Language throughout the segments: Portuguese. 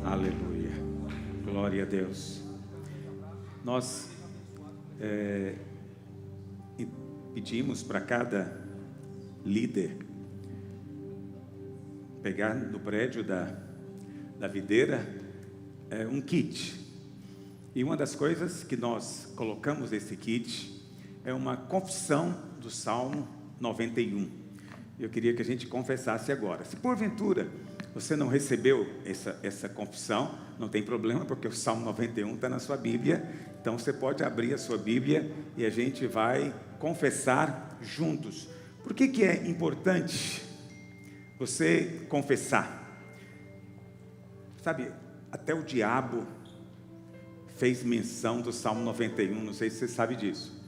Aleluia. Glória a Deus. Nós pedimos para cada líder pegar no prédio da videira um kit. E uma das coisas que nós colocamos nesse kit é uma confissão do Salmo 91. Eu queria que a gente confessasse agora. Se porventura você não recebeu essa confissão, não tem problema, porque o Salmo 91 está na sua Bíblia. Então você pode abrir a sua Bíblia e a gente vai confessar juntos. Por que é importante você confessar? Sabe, até o diabo fez menção do Salmo 91, não sei se você sabe disso.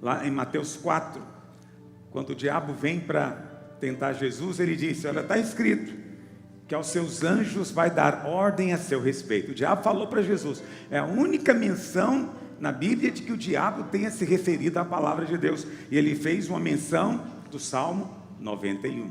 Lá em Mateus 4, quando o diabo vem para tentar Jesus, ele disse: olha, está escrito que aos seus anjos vai dar ordem a seu respeito. O diabo falou para Jesus. É a única menção na Bíblia de que o diabo tenha se referido à palavra de Deus. E ele fez uma menção do Salmo 91.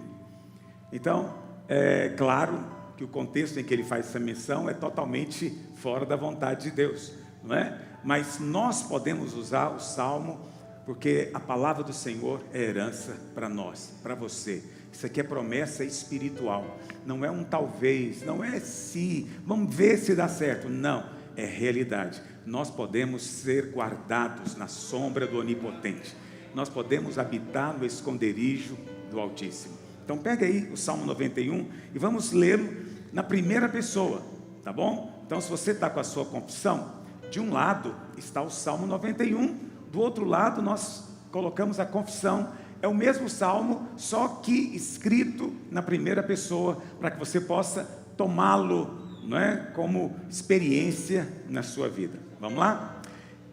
Então, é claro que o contexto em que ele faz essa menção é totalmente fora da vontade de Deus, não é? Mas nós podemos usar o Salmo, porque a palavra do Senhor é herança para nós, para você. Isso aqui é promessa espiritual, não é um talvez, não é se, vamos ver se dá certo, não, é realidade. Nós podemos ser guardados na sombra do Onipotente, nós podemos habitar no esconderijo do Altíssimo. Então pega aí o Salmo 91 e vamos lê-lo na primeira pessoa, tá bom? Então se você está com a sua confissão, de um lado está o Salmo 91, do outro lado nós colocamos a confissão. É o mesmo salmo, só que escrito na primeira pessoa, para que você possa tomá-lo, não é, como experiência na sua vida. Vamos lá?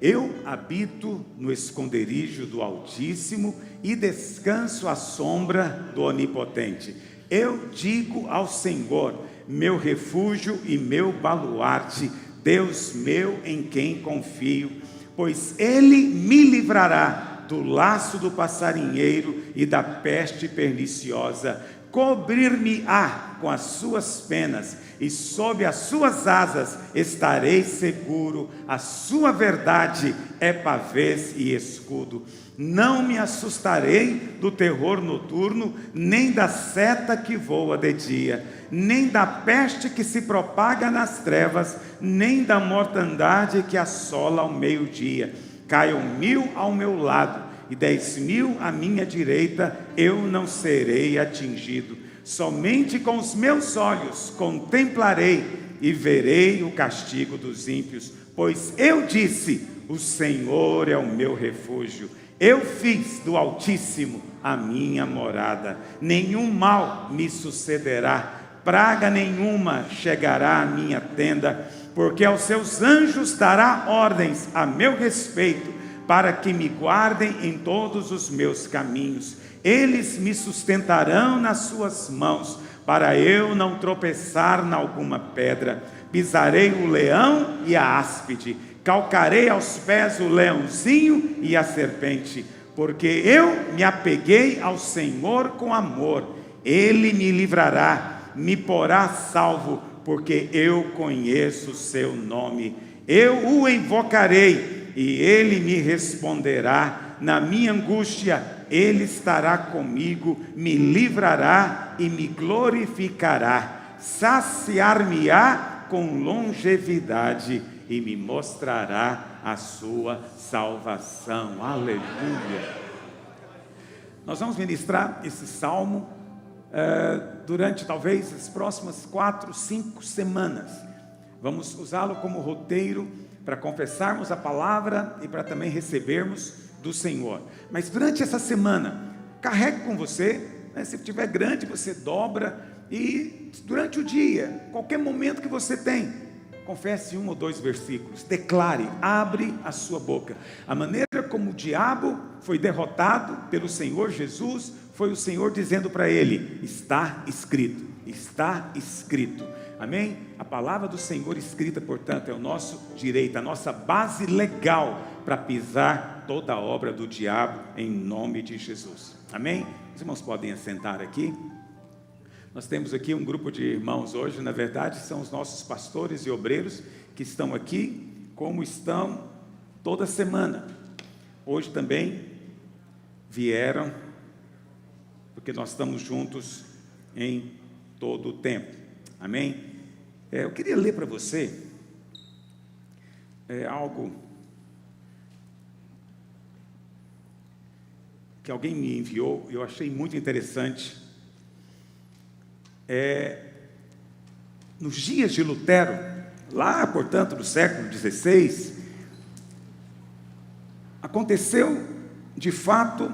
Eu habito no esconderijo do Altíssimo e descanso à sombra do Onipotente. Eu digo ao Senhor, meu refúgio e meu baluarte, Deus meu em quem confio, pois Ele me livrará do laço do passarinheiro e da peste perniciosa. Cobrir-me-á com as suas penas, e sob as suas asas estarei seguro. A sua verdade é pavês e escudo. Não me assustarei do terror noturno, nem da seta que voa de dia, nem da peste que se propaga nas trevas, nem da mortandade que assola ao meio-dia. Caiam 1000 ao meu lado e 10.000 à minha direita, eu não serei atingido. Somente com os meus olhos contemplarei e verei o castigo dos ímpios, pois eu disse: o Senhor é o meu refúgio. Eu fiz do Altíssimo a minha morada. Nenhum mal me sucederá, praga nenhuma chegará à minha tenda, porque aos seus anjos dará ordens a meu respeito, para que me guardem em todos os meus caminhos. Eles me sustentarão nas suas mãos, para eu não tropeçar em alguma pedra. Pisarei o leão e a áspide, calcarei aos pés o leãozinho e a serpente, porque eu me apeguei ao Senhor com amor. Ele me livrará, me porá salvo, porque eu conheço o seu nome. Eu o invocarei e ele me responderá. Na minha angústia ele estará comigo, me livrará e me glorificará. Saciar-me-á com longevidade e me mostrará a sua salvação. Aleluia. Nós vamos ministrar esse salmo durante talvez as próximas 4, 5 semanas. Vamos usá-lo como roteiro para confessarmos a palavra e para também recebermos do Senhor. Mas durante essa semana, carregue com você, né? Se tiver grande, você dobra, e durante o dia, qualquer momento que você tem, confesse 1 ou 2 versículos, declare, abre a sua boca. A maneira como o diabo foi derrotado pelo Senhor Jesus, foi o Senhor dizendo para ele: está escrito, está escrito. Amém? A palavra do Senhor escrita, portanto, é o nosso direito, a nossa base legal para pisar toda a obra do diabo, em nome de Jesus. Amém? Os irmãos podem assentar aqui. Nós temos aqui um grupo de irmãos hoje, na verdade, são os nossos pastores e obreiros que estão aqui, como estão toda semana. Hoje também vieram, porque nós estamos juntos em todo o tempo. Amém? Eu queria ler para você algo que alguém me enviou, e eu achei muito interessante. Nos dias de Lutero, lá, portanto, no século XVI, aconteceu, de fato,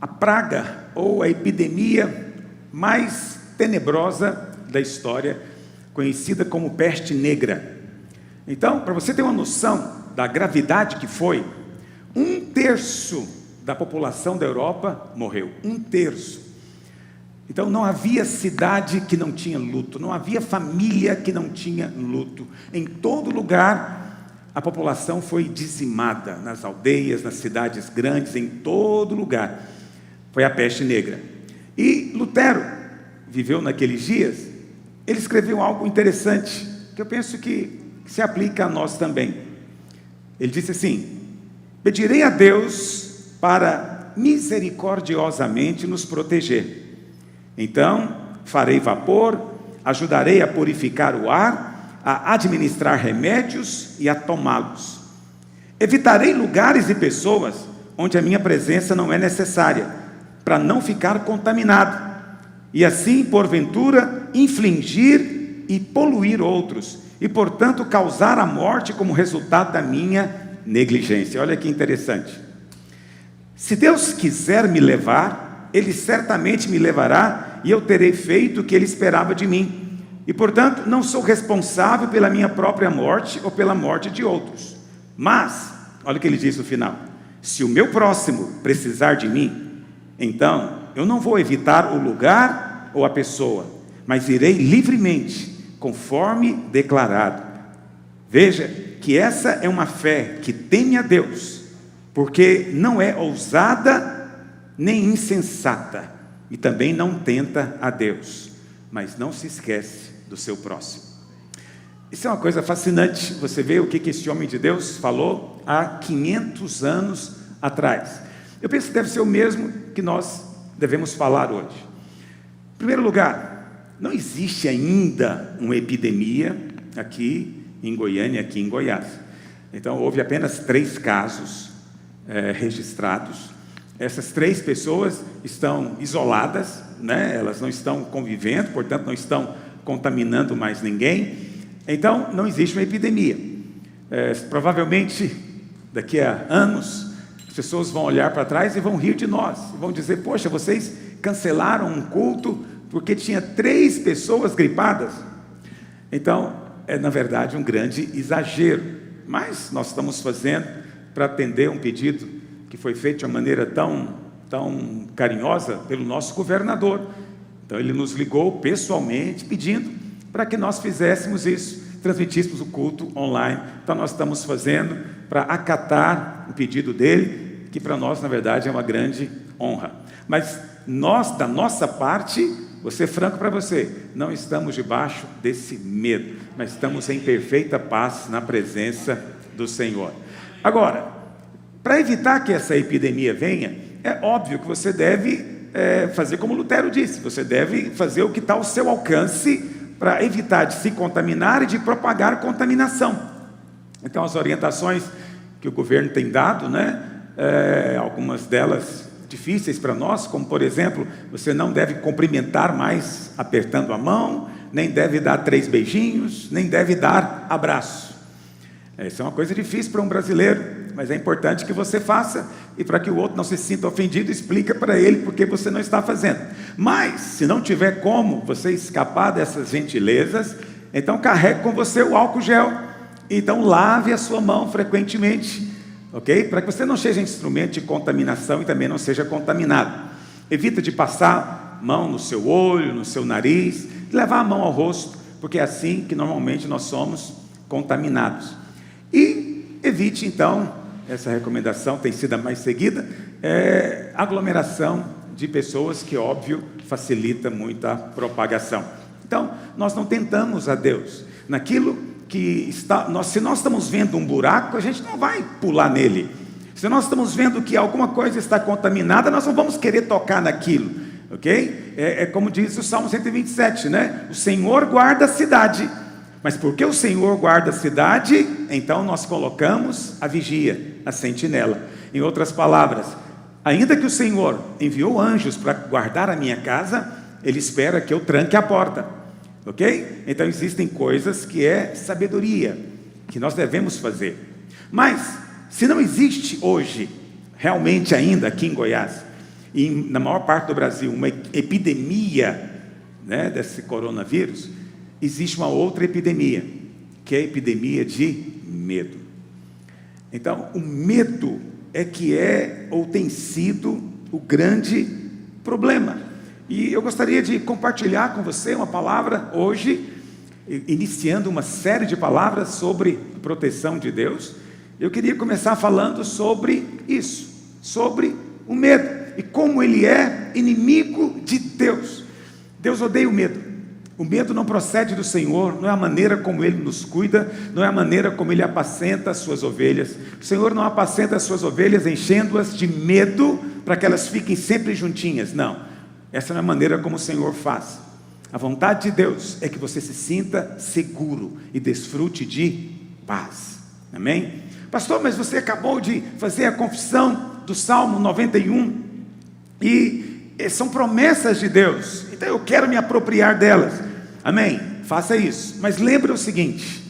a praga ou a epidemia mais tenebrosa da história, conhecida como peste negra. Então, para você ter uma noção da gravidade que foi, 1/3 da população da Europa morreu, 1/3. Então não havia cidade que não tinha luto, não havia família que não tinha luto. Em todo lugar a população foi dizimada, nas aldeias, nas cidades grandes, em todo lugar. Foi a peste negra. E Lutero viveu naqueles dias, ele escreveu algo interessante, que eu penso que se aplica a nós também. Ele disse assim: pedirei a Deus para misericordiosamente nos proteger. Então, farei vapor, ajudarei a purificar o ar, a administrar remédios e a tomá-los. Evitarei lugares e pessoas onde a minha presença não é necessária, para não ficar contaminado, e assim, porventura, infligir e poluir outros, e, portanto, causar a morte como resultado da minha negligência. Olha que interessante. Se Deus quiser me levar, Ele certamente me levará, e eu terei feito o que Ele esperava de mim. E, portanto, não sou responsável pela minha própria morte ou pela morte de outros. Mas, olha o que ele diz no final: se o meu próximo precisar de mim, então eu não vou evitar o lugar ou a pessoa, mas irei livremente, conforme declarado. Veja que essa é uma fé que teme a Deus, porque não é ousada nem insensata, e também não tenta a Deus, mas não se esquece do seu próximo. Isso é uma coisa fascinante. Você vê o que esse homem de Deus falou há 500 anos atrás. Eu penso que deve ser o mesmo que nós devemos falar hoje. Em primeiro lugar, não existe ainda uma epidemia aqui em Goiânia, aqui em Goiás. Então houve apenas 3 casos registrados. Essas 3 pessoas estão isoladas, né? Elas não estão convivendo, portanto não estão contaminando mais ninguém. Então não existe uma epidemia. Provavelmente daqui a anos as pessoas vão olhar para trás e vão rir de nós, vão dizer: poxa, vocês cancelaram um culto porque tinha 3 pessoas gripadas. Então é na verdade um grande exagero, mas nós estamos fazendo para atender um pedido que foi feito de uma maneira tão carinhosa pelo nosso governador. Então ele nos ligou pessoalmente pedindo para que nós fizéssemos isso, transmitíssemos o culto online. Então nós estamos fazendo para acatar o pedido dele, que para nós na verdade é uma grande honra. Mas nós, da nossa parte, vou ser franco para você, não estamos debaixo desse medo, mas estamos em perfeita paz na presença do Senhor. Agora, para evitar que essa epidemia venha, é óbvio que você deve fazer como Lutero disse, você deve fazer o que está ao seu alcance para evitar de se contaminar e de propagar contaminação. Então as orientações que o governo tem dado, né, algumas delas difíceis para nós, como por exemplo, você não deve cumprimentar mais apertando a mão, nem deve dar 3 beijinhos, nem deve dar abraço. Isso é uma coisa difícil para um brasileiro, mas é importante que você faça, e para que o outro não se sinta ofendido, explica para ele porque você não está fazendo. Mas, se não tiver como você escapar dessas gentilezas, então carregue com você o álcool gel, então lave a sua mão frequentemente, ok? Para que você não seja instrumento de contaminação e também não seja contaminado. Evita de passar mão no seu olho, no seu nariz, levar a mão ao rosto, porque é assim que normalmente nós somos contaminados. E evite então, essa recomendação tem sido a mais seguida, aglomeração de pessoas que, óbvio, facilita muito a propagação. Então, nós não tentamos a Deus. Naquilo que está, se nós estamos vendo um buraco, a gente não vai pular nele. Se nós estamos vendo que alguma coisa está contaminada, nós não vamos querer tocar naquilo, ok? É como diz o Salmo 127, né? O Senhor guarda a cidade, mas porque o Senhor guarda a cidade, então nós colocamos a vigia, a sentinela. Em outras palavras, ainda que o Senhor enviou anjos para guardar a minha casa, Ele espera que eu tranque a porta, ok? Então existem coisas que é sabedoria, que nós devemos fazer. Mas, se não existe hoje, realmente ainda aqui em Goiás, e na maior parte do Brasil, uma epidemia, né, desse coronavírus, existe uma outra epidemia, que é a epidemia de medo. Então, o medo é que é ou tem sido o grande problema. E eu gostaria de compartilhar com você uma palavra hoje, iniciando uma série de palavras sobre a proteção de Deus. Eu queria começar falando sobre isso, sobre o medo e como ele é inimigo de Deus. Deus odeia o medo. O medo não procede do Senhor, não é a maneira como Ele nos cuida, não é a maneira como Ele apacenta as suas ovelhas. O Senhor não apacenta as suas ovelhas enchendo-as de medo para que elas fiquem sempre juntinhas. Não, essa não é a maneira como o Senhor faz. A vontade de Deus é que você se sinta seguro e desfrute de paz. Amém? Pastor, mas você acabou de fazer a confissão do Salmo 91 e são promessas de Deus, então eu quero me apropriar delas. Amém? Faça isso, mas lembre o seguinte: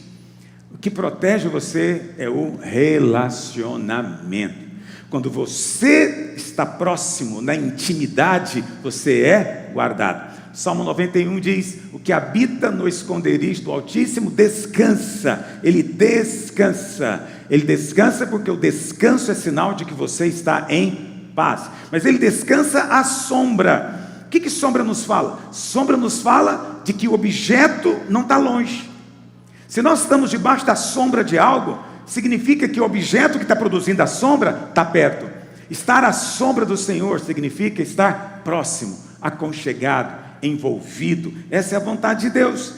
o que protege você é o relacionamento. Quando você está próximo, na intimidade, você é guardado. Salmo 91 diz: o que habita no esconderijo do Altíssimo descansa. Ele descansa porque o descanso é sinal de que você está em paz. Mas ele descansa à sombra. O que sombra nos fala? Sombra nos fala de que o objeto não está longe. Se nós estamos debaixo da sombra de algo, significa que o objeto que está produzindo a sombra está perto. Estar à sombra do Senhor significa estar próximo, aconchegado, envolvido. Essa é a vontade de Deus.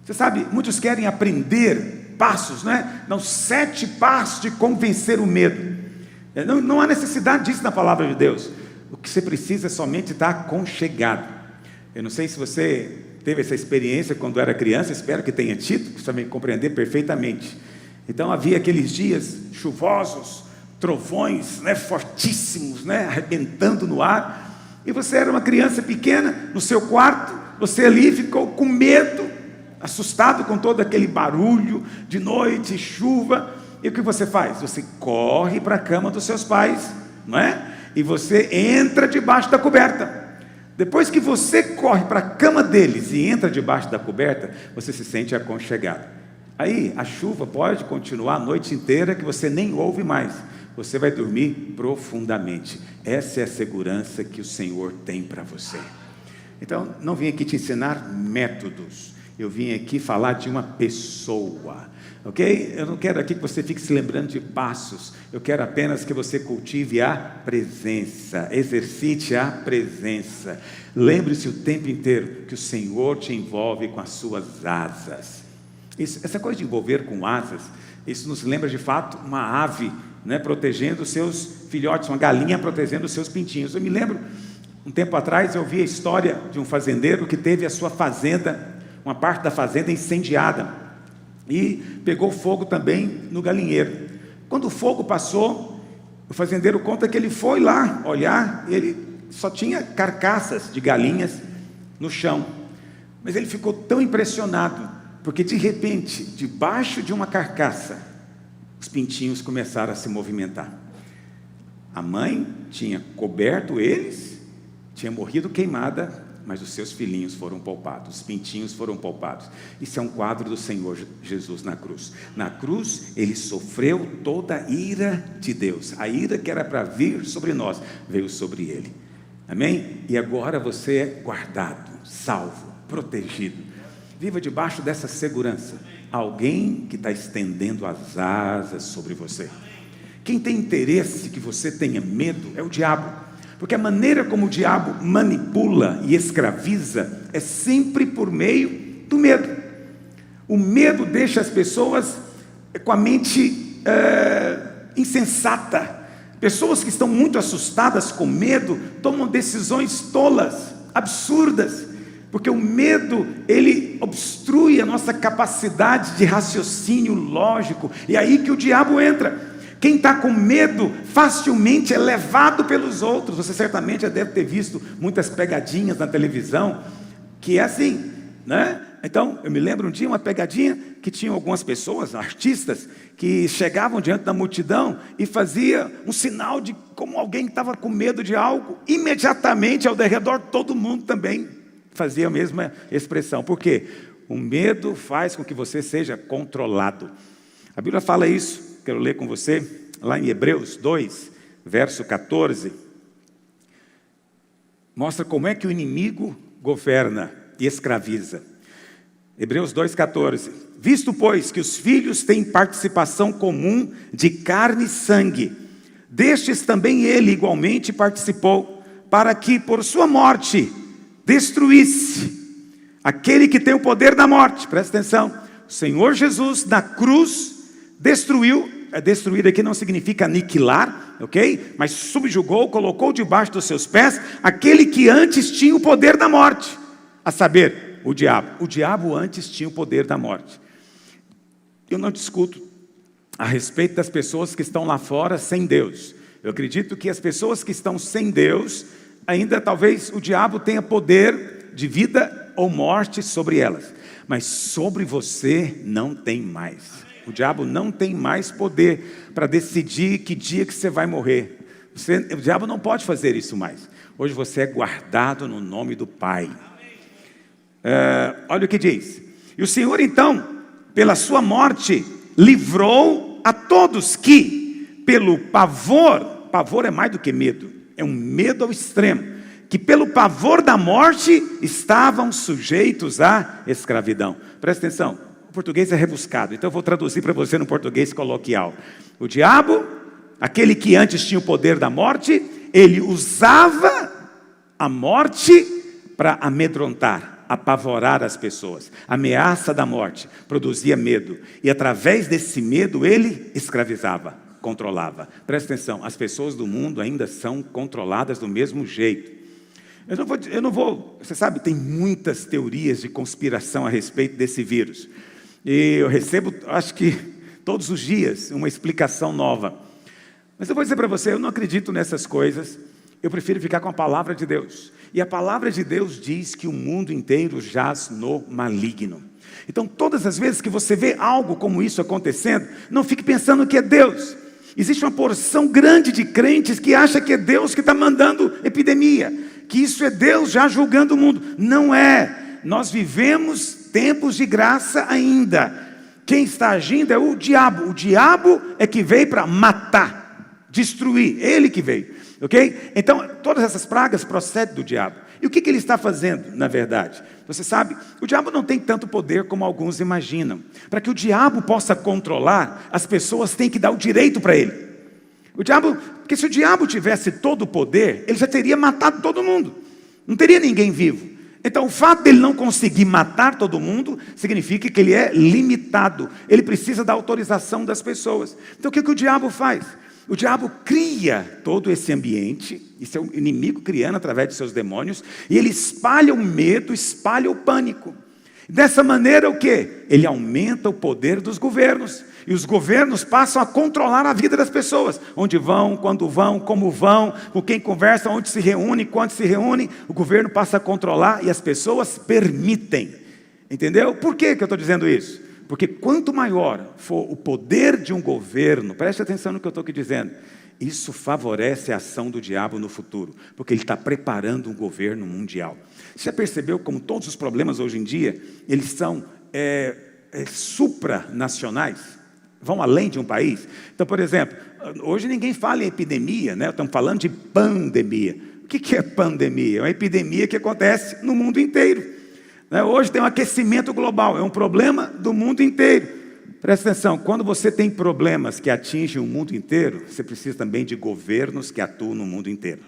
Você sabe, muitos querem aprender passos, né? Não, 7 passos de como vencer o medo. Não há necessidade disso na palavra de Deus. O que você precisa é somente estar aconchegado. Eu não sei se você teve essa experiência quando era criança, espero que tenha tido, para você compreender perfeitamente. Então havia aqueles dias chuvosos, trovões, né, fortíssimos, né, arrebentando no ar, e você era uma criança pequena, no seu quarto, você ali ficou com medo, assustado com todo aquele barulho de noite, chuva, e o que você faz? Você corre para a cama dos seus pais, não é? E você entra debaixo da coberta. Depois que você corre para a cama deles e entra debaixo da coberta, você se sente aconchegado. Aí a chuva pode continuar a noite inteira que você nem ouve mais. Você vai dormir profundamente. Essa é a segurança que o Senhor tem para você. Então, não vim aqui te ensinar métodos. Eu vim aqui falar de uma pessoa. Ok? Eu não quero aqui que você fique se lembrando de passos. Eu quero apenas que você cultive a presença. Exercite a presença. Lembre-se o tempo inteiro que o Senhor te envolve com as suas asas. Essa coisa de envolver com asas, isso nos lembra de fato uma ave, né, protegendo os seus filhotes, uma galinha protegendo os seus pintinhos. Eu me lembro, um tempo atrás, eu vi a história de um fazendeiro que teve a sua fazenda, uma parte da fazenda incendiada. E pegou fogo também no galinheiro. Quando o fogo passou, o fazendeiro conta que ele foi lá olhar, e ele só tinha carcaças de galinhas no chão. Mas ele ficou tão impressionado, porque de repente, debaixo de uma carcaça, os pintinhos começaram a se movimentar. A mãe tinha coberto eles, tinha morrido queimada, mas os seus filhinhos foram poupados, os pintinhos foram poupados. Isso é um quadro do Senhor Jesus na cruz. Na cruz, Ele sofreu toda a ira de Deus. A ira que era para vir sobre nós, veio sobre Ele. Amém? E agora você é guardado, salvo, protegido. Viva debaixo dessa segurança. Alguém que está estendendo as asas sobre você. Quem tem interesse que você tenha medo é o diabo. Porque a maneira como o diabo manipula e escraviza é sempre por meio do medo. O medo deixa as pessoas com a mente insensata. Pessoas que estão muito assustadas com medo tomam decisões tolas, absurdas, porque o medo, ele obstrui a nossa capacidade de raciocínio lógico, e é aí que o diabo entra. Quem está com medo facilmente é levado pelos outros. Você certamente já deve ter visto muitas pegadinhas na televisão, que é assim, né? Então, eu me lembro um dia uma pegadinha que tinha algumas pessoas, artistas, que chegavam diante da multidão e fazia um sinal de como alguém estava com medo de algo. Imediatamente ao redor todo mundo também fazia a mesma expressão. Por quê? O medo faz com que você seja controlado. A Bíblia fala isso, quero ler com você, lá em Hebreus 2, verso 14. Mostra como é que o inimigo governa e escraviza. Hebreus 2,14. Visto, pois, que os filhos têm participação comum de carne e sangue, destes também ele igualmente participou, para que por sua morte destruísse aquele que tem o poder da morte. Presta atenção, o Senhor Jesus na cruz destruiu. Destruir aqui não significa aniquilar, ok? Mas subjugou, colocou debaixo dos seus pés aquele que antes tinha o poder da morte, a saber, o diabo. O diabo antes tinha o poder da morte. Eu não discuto a respeito das pessoas que estão lá fora sem Deus. Eu acredito que as pessoas que estão sem Deus, ainda talvez o diabo tenha poder de vida ou morte sobre elas. Mas sobre você não tem mais. O diabo não tem mais poder para decidir que dia que você vai morrer. O diabo não pode fazer isso mais. Hoje você é guardado no nome do Pai. Olha o que diz. E o Senhor então, pela sua morte, livrou a todos que, pelo pavor é mais do que medo, é um medo ao extremo, que pelo pavor da morte estavam sujeitos à escravidão. Presta atenção, o português é rebuscado, então eu vou traduzir para você no português coloquial. O diabo, aquele que antes tinha o poder da morte, ele usava a morte para amedrontar, apavorar as pessoas. A ameaça da morte produzia medo, e através desse medo ele escravizava, controlava. Presta atenção, as pessoas do mundo ainda são controladas do mesmo jeito. Eu não vou, você sabe, tem muitas teorias de conspiração a respeito desse vírus, e eu recebo, acho que todos os dias, uma explicação nova. Mas eu vou dizer para você, eu não acredito nessas coisas. Eu prefiro ficar com a palavra de Deus. E a palavra de Deus diz que o mundo inteiro jaz no maligno. Então, todas as vezes que você vê algo como isso acontecendo, não fique pensando que é Deus. Existe uma porção grande de crentes que acha que é Deus que está mandando epidemia, que isso é Deus já julgando o mundo. Não é. Nós vivemos tempos de graça ainda. Quem está agindo é o diabo. O diabo é que veio para matar, destruir. Ele que veio. Ok? Então, todas essas pragas procedem do diabo. E o que ele está fazendo, na verdade? Você sabe, o diabo não tem tanto poder como alguns imaginam. Para que o diabo possa controlar, as pessoas têm que dar o direito para ele. Porque se o diabo tivesse todo o poder, ele já teria matado todo mundo. Não teria ninguém vivo. Então, o fato dele não conseguir matar todo mundo, significa que ele é limitado. Ele precisa da autorização das pessoas. Então, o que o diabo faz? O diabo cria todo esse ambiente, isso é o inimigo criando através de seus demônios, e ele espalha o medo, espalha o pânico. Dessa maneira o quê? Ele aumenta o poder dos governos, e os governos passam a controlar a vida das pessoas. Onde vão, quando vão, como vão, com quem conversa, onde se reúne, quando se reúne, o governo passa a controlar e as pessoas permitem. Entendeu? Por que eu estou dizendo isso? Porque quanto maior for o poder de um governo, preste atenção no que eu estou aqui dizendo, isso favorece a ação do diabo no futuro, porque ele está preparando um governo mundial. Você já percebeu como todos os problemas hoje em dia, eles são supranacionais? Vão além de um país? Então, por exemplo, hoje ninguém fala em epidemia, né? Estamos falando de pandemia. O que é pandemia? É uma epidemia que acontece no mundo inteiro. Hoje tem um aquecimento global, é um problema do mundo inteiro. Presta atenção, quando você tem problemas que atingem o mundo inteiro, você precisa também de governos que atuam no mundo inteiro.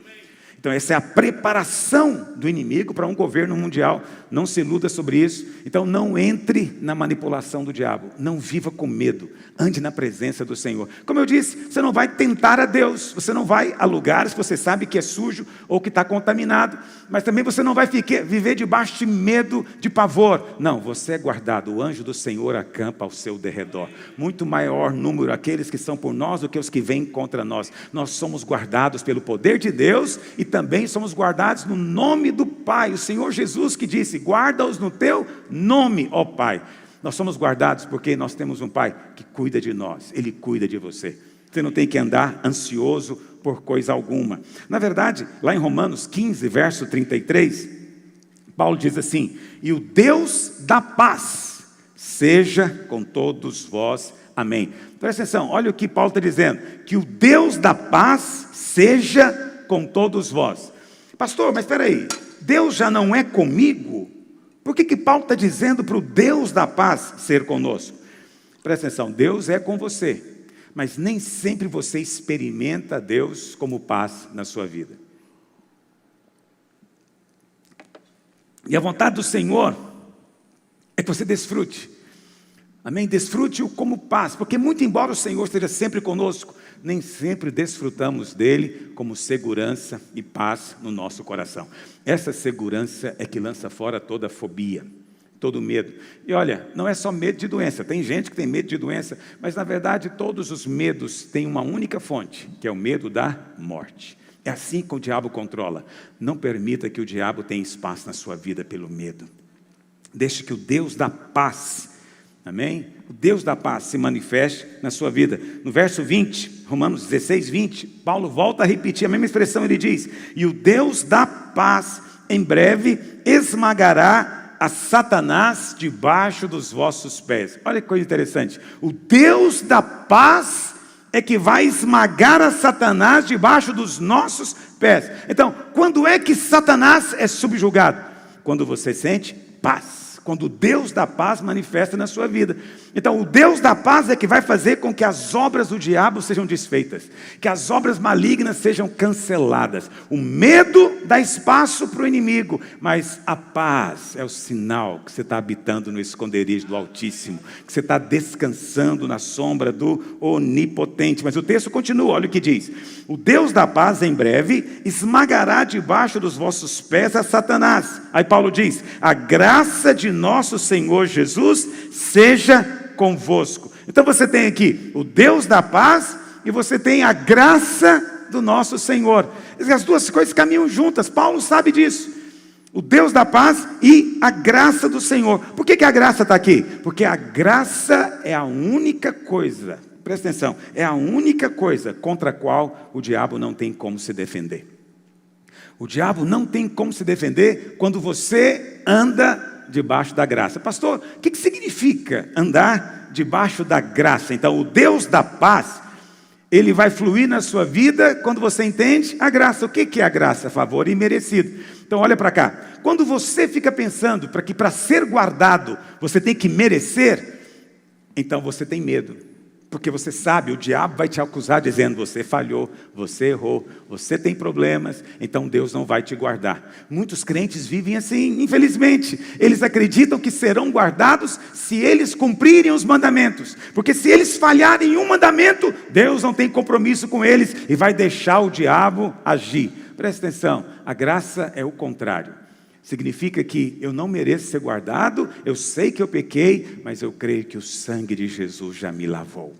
Então essa é a preparação do inimigo para um governo mundial. Não se iluda sobre isso. Então não entre na manipulação do diabo. Não viva com medo. Ande na presença do Senhor. Como eu disse, você não vai tentar a Deus. Você não vai a lugares que você sabe que é sujo ou que está contaminado. Mas também você não vai viver debaixo de medo, de pavor. Não, você é guardado. O anjo do Senhor acampa ao seu derredor. Muito maior número aqueles que são por nós do que os que vêm contra nós. Nós somos guardados pelo poder de Deus e também somos guardados no nome do Pai. O Senhor Jesus que disse: guarda-os no teu nome, ó Pai. Nós somos guardados porque nós temos um Pai que cuida de nós. Ele cuida de você. Você não tem que andar ansioso por coisa alguma. Na verdade, lá em Romanos 15, verso 33, Paulo diz assim: e o Deus da paz seja com todos vós. Amém. Presta atenção, olha o que Paulo está dizendo: que o Deus da paz seja com todos vós. Pastor, mas espera aí, Deus já não é comigo? Por que Paulo está dizendo para o Deus da paz ser conosco? Presta atenção, Deus é com você, mas nem sempre você experimenta Deus como paz na sua vida. E a vontade do Senhor é que você desfrute. Amém? Desfrute-o como paz, porque muito embora o Senhor esteja sempre conosco, nem sempre desfrutamos dele como segurança e paz no nosso coração. Essa segurança é que lança fora toda fobia, todo medo. E olha, não é só medo de doença. Tem gente que tem medo de doença, mas na verdade todos os medos têm uma única fonte, que é o medo da morte. É assim que o diabo controla. Não permita que o diabo tenha espaço na sua vida pelo medo. Deixe que o Deus da paz, amém? O Deus da paz se manifeste na sua vida. No verso 20, Romanos 16, 20, Paulo volta a repetir a mesma expressão. Ele diz: e o Deus da paz em breve esmagará a Satanás debaixo dos vossos pés. Olha que coisa interessante. O Deus da paz é que vai esmagar a Satanás debaixo dos nossos pés. Então, quando é que Satanás é subjugado? Quando você sente paz. Quando o Deus da paz manifesta na sua vida. Então o Deus da paz é que vai fazer com que as obras do diabo sejam desfeitas, que as obras malignas sejam canceladas. O medo dá espaço para o inimigo, mas a paz é o sinal que você está habitando no esconderijo do Altíssimo, que você está descansando na sombra do Onipotente. Mas o texto continua, olha o que diz: o Deus da paz em breve esmagará debaixo dos vossos pés a Satanás. Aí Paulo diz: a graça de nosso Senhor Jesus seja convosco. Então você tem aqui o Deus da paz e você tem a graça do nosso Senhor. As duas coisas caminham juntas, Paulo sabe disso. O Deus da paz e a graça do Senhor. Por que a graça está aqui? Porque a graça é a única coisa, presta atenção, é a única coisa contra a qual o diabo não tem como se defender. O diabo não tem como se defender quando você anda debaixo da graça. Pastor, o que significa andar debaixo da graça? Então o Deus da paz, ele vai fluir na sua vida quando você entende a graça. O que é a graça? Favor imerecido. Então olha para cá, quando você fica pensando que para ser guardado você tem que merecer, então você tem medo. Porque você sabe, o diabo vai te acusar dizendo: você falhou, você errou, você tem problemas, então Deus não vai te guardar. Muitos crentes vivem assim, infelizmente. Eles acreditam que serão guardados se eles cumprirem os mandamentos. Porque se eles falharem em um mandamento, Deus não tem compromisso com eles e vai deixar o diabo agir. Presta atenção, a graça é o contrário. Significa que eu não mereço ser guardado, eu sei que eu pequei, mas eu creio que o sangue de Jesus já me lavou.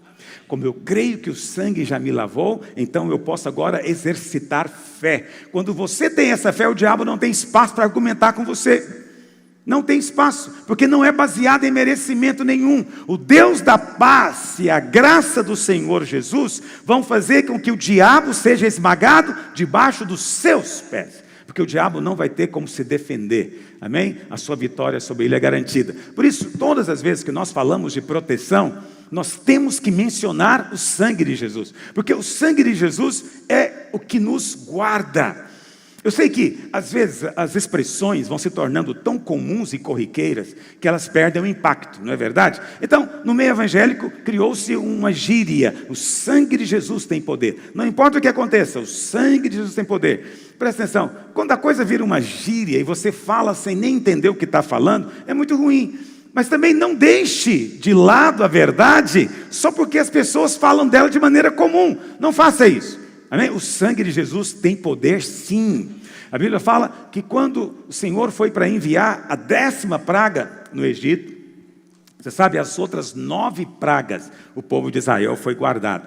Como eu creio que o sangue já me lavou, então eu posso agora exercitar fé. Quando você tem essa fé, o diabo não tem espaço para argumentar com você. Não tem espaço, porque não é baseado em merecimento nenhum. O Deus da paz e a graça do Senhor Jesus vão fazer com que o diabo seja esmagado debaixo dos seus pés. Porque o diabo não vai ter como se defender, amém? A sua vitória sobre ele é garantida. Por isso, todas as vezes que nós falamos de proteção, nós temos que mencionar o sangue de Jesus. Porque o sangue de Jesus é o que nos guarda. Eu sei que, às vezes, as expressões vão se tornando tão comuns e corriqueiras que elas perdem o impacto, não é verdade? Então, no meio evangélico, criou-se uma gíria: o sangue de Jesus tem poder. Não importa o que aconteça, o sangue de Jesus tem poder. Presta atenção, quando a coisa vira uma gíria e você fala sem nem entender o que está falando, é muito ruim. Mas também não deixe de lado a verdade só porque as pessoas falam dela de maneira comum. Não faça isso. Amém? O sangue de Jesus tem poder, sim. A Bíblia fala que quando o Senhor foi para enviar a 10ª praga no Egito, você sabe, as outras 9 pragas, o povo de Israel foi guardado.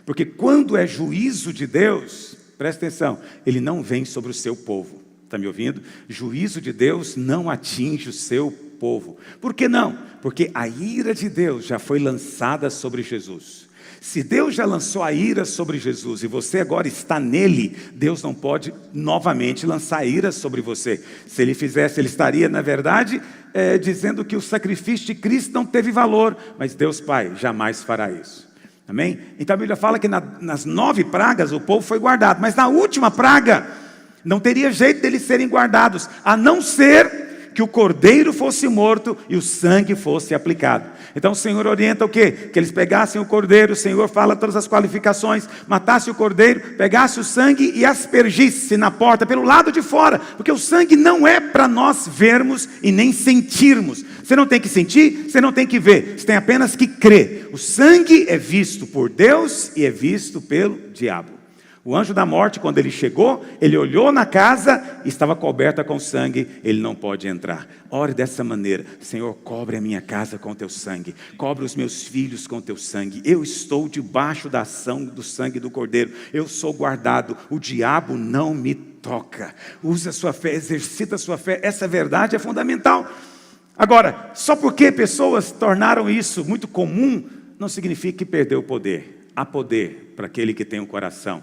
Porque quando é juízo de Deus, presta atenção, ele não vem sobre o seu povo. Está me ouvindo? Juízo de Deus não atinge o seu povo. Por que não? Porque a ira de Deus já foi lançada sobre Jesus. Se Deus já lançou a ira sobre Jesus e você agora está nele, Deus não pode novamente lançar a ira sobre você. Se ele fizesse, ele estaria, na verdade, dizendo que o sacrifício de Cristo não teve valor. Mas Deus Pai jamais fará isso. Amém? Então a Bíblia fala que nas 9 pragas o povo foi guardado. Mas na última praga, não teria jeito deles serem guardados, a não ser que o cordeiro fosse morto e o sangue fosse aplicado. Então o Senhor orienta o quê? Que eles pegassem o cordeiro, o Senhor fala todas as qualificações, matasse o cordeiro, pegasse o sangue e aspergisse na porta, pelo lado de fora, porque o sangue não é para nós vermos e nem sentirmos. Você não tem que sentir, você não tem que ver, você tem apenas que crer. O sangue é visto por Deus e é visto pelo diabo. O anjo da morte, quando ele chegou, ele olhou na casa e estava coberta com sangue, ele não pode entrar. Ore dessa maneira: Senhor, cobre a minha casa com teu sangue, cobre os meus filhos com teu sangue. Eu estou debaixo da ação do sangue do cordeiro, eu sou guardado, o diabo não me toca. Use a sua fé, exercita a sua fé, essa verdade é fundamental. Agora, só porque pessoas tornaram isso muito comum, não significa que perdeu o poder. Há poder para aquele que tem um coração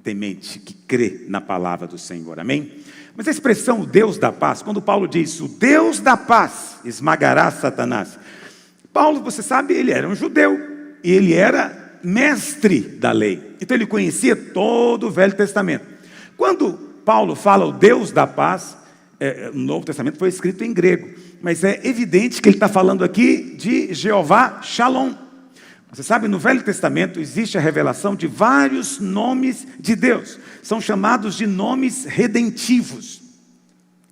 temente, que crê na palavra do Senhor, amém? Mas a expressão o Deus da paz, quando Paulo diz o Deus da paz esmagará Satanás, Paulo, você sabe, ele era um judeu, e ele era mestre da lei, então ele conhecia todo o Velho Testamento. Quando Paulo fala o Deus da paz, o Novo Testamento foi escrito em grego, mas é evidente que ele está falando aqui de Jeová Shalom. Você sabe, no Velho Testamento existe a revelação de vários nomes de Deus. São chamados de nomes redentivos.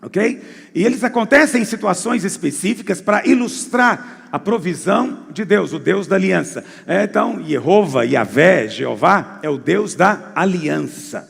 Ok? E eles acontecem em situações específicas para ilustrar a provisão de Deus, o Deus da aliança. Então, Jeová, Yahvé, Jeová, é o Deus da aliança.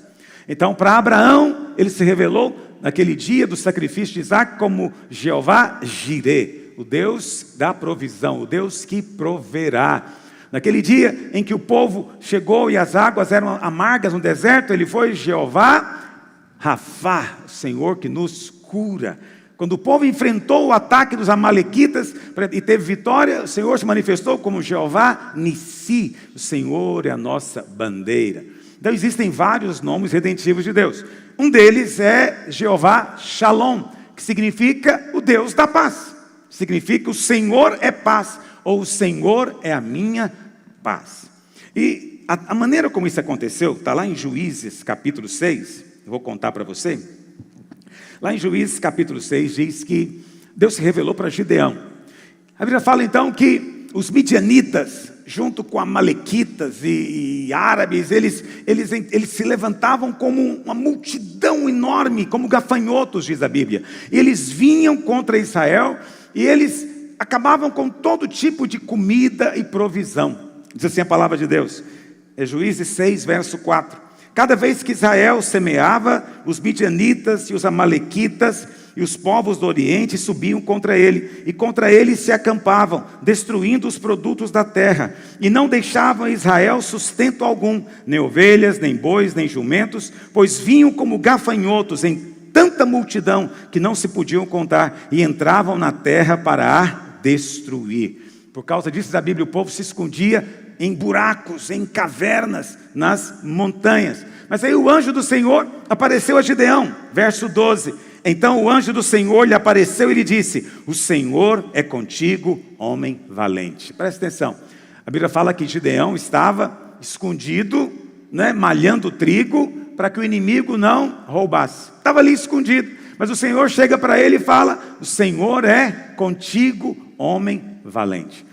Então, para Abraão, ele se revelou naquele dia do sacrifício de Isaac como Jeová Jireh, o Deus da provisão, o Deus que proverá. Naquele dia em que o povo chegou e as águas eram amargas no deserto, ele foi Jeová Rafá, o Senhor que nos cura. Quando o povo enfrentou o ataque dos amalequitas e teve vitória, o Senhor se manifestou como Jeová Nissi, o Senhor é a nossa bandeira. Então existem vários nomes redentivos de Deus. Um deles é Jeová Shalom, que significa o Deus da paz. Significa o Senhor é paz, ou o Senhor é a minha paz. E a maneira como isso aconteceu, está lá em Juízes capítulo 6, eu vou contar para você. Lá em Juízes capítulo 6 diz que Deus se revelou para Gideão. A Bíblia fala então que os midianitas, junto com amalequitas e árabes, eles se levantavam como uma multidão enorme, como gafanhotos, diz a Bíblia. E eles vinham contra Israel e eles acabavam com todo tipo de comida e provisão. Diz assim a palavra de Deus. É Juízes 6, verso 4. Cada vez que Israel semeava, os midianitas e os amalequitas e os povos do Oriente subiam contra ele, e contra ele se acampavam, destruindo os produtos da terra, e não deixavam a Israel sustento algum, nem ovelhas, nem bois, nem jumentos, pois vinham como gafanhotos em tanta multidão que não se podiam contar, e entravam na terra para a destruir. Por causa disso, da Bíblia, o povo se escondia em buracos, em cavernas, nas montanhas. Mas aí o anjo do Senhor apareceu a Gideão, verso 12. Então o anjo do Senhor lhe apareceu e lhe disse: o Senhor é contigo, homem valente. Presta atenção, a Bíblia fala que Gideão estava escondido, malhando trigo, para que o inimigo não roubasse. Estava ali escondido, mas o Senhor chega para ele e fala: o Senhor é contigo, homem valente.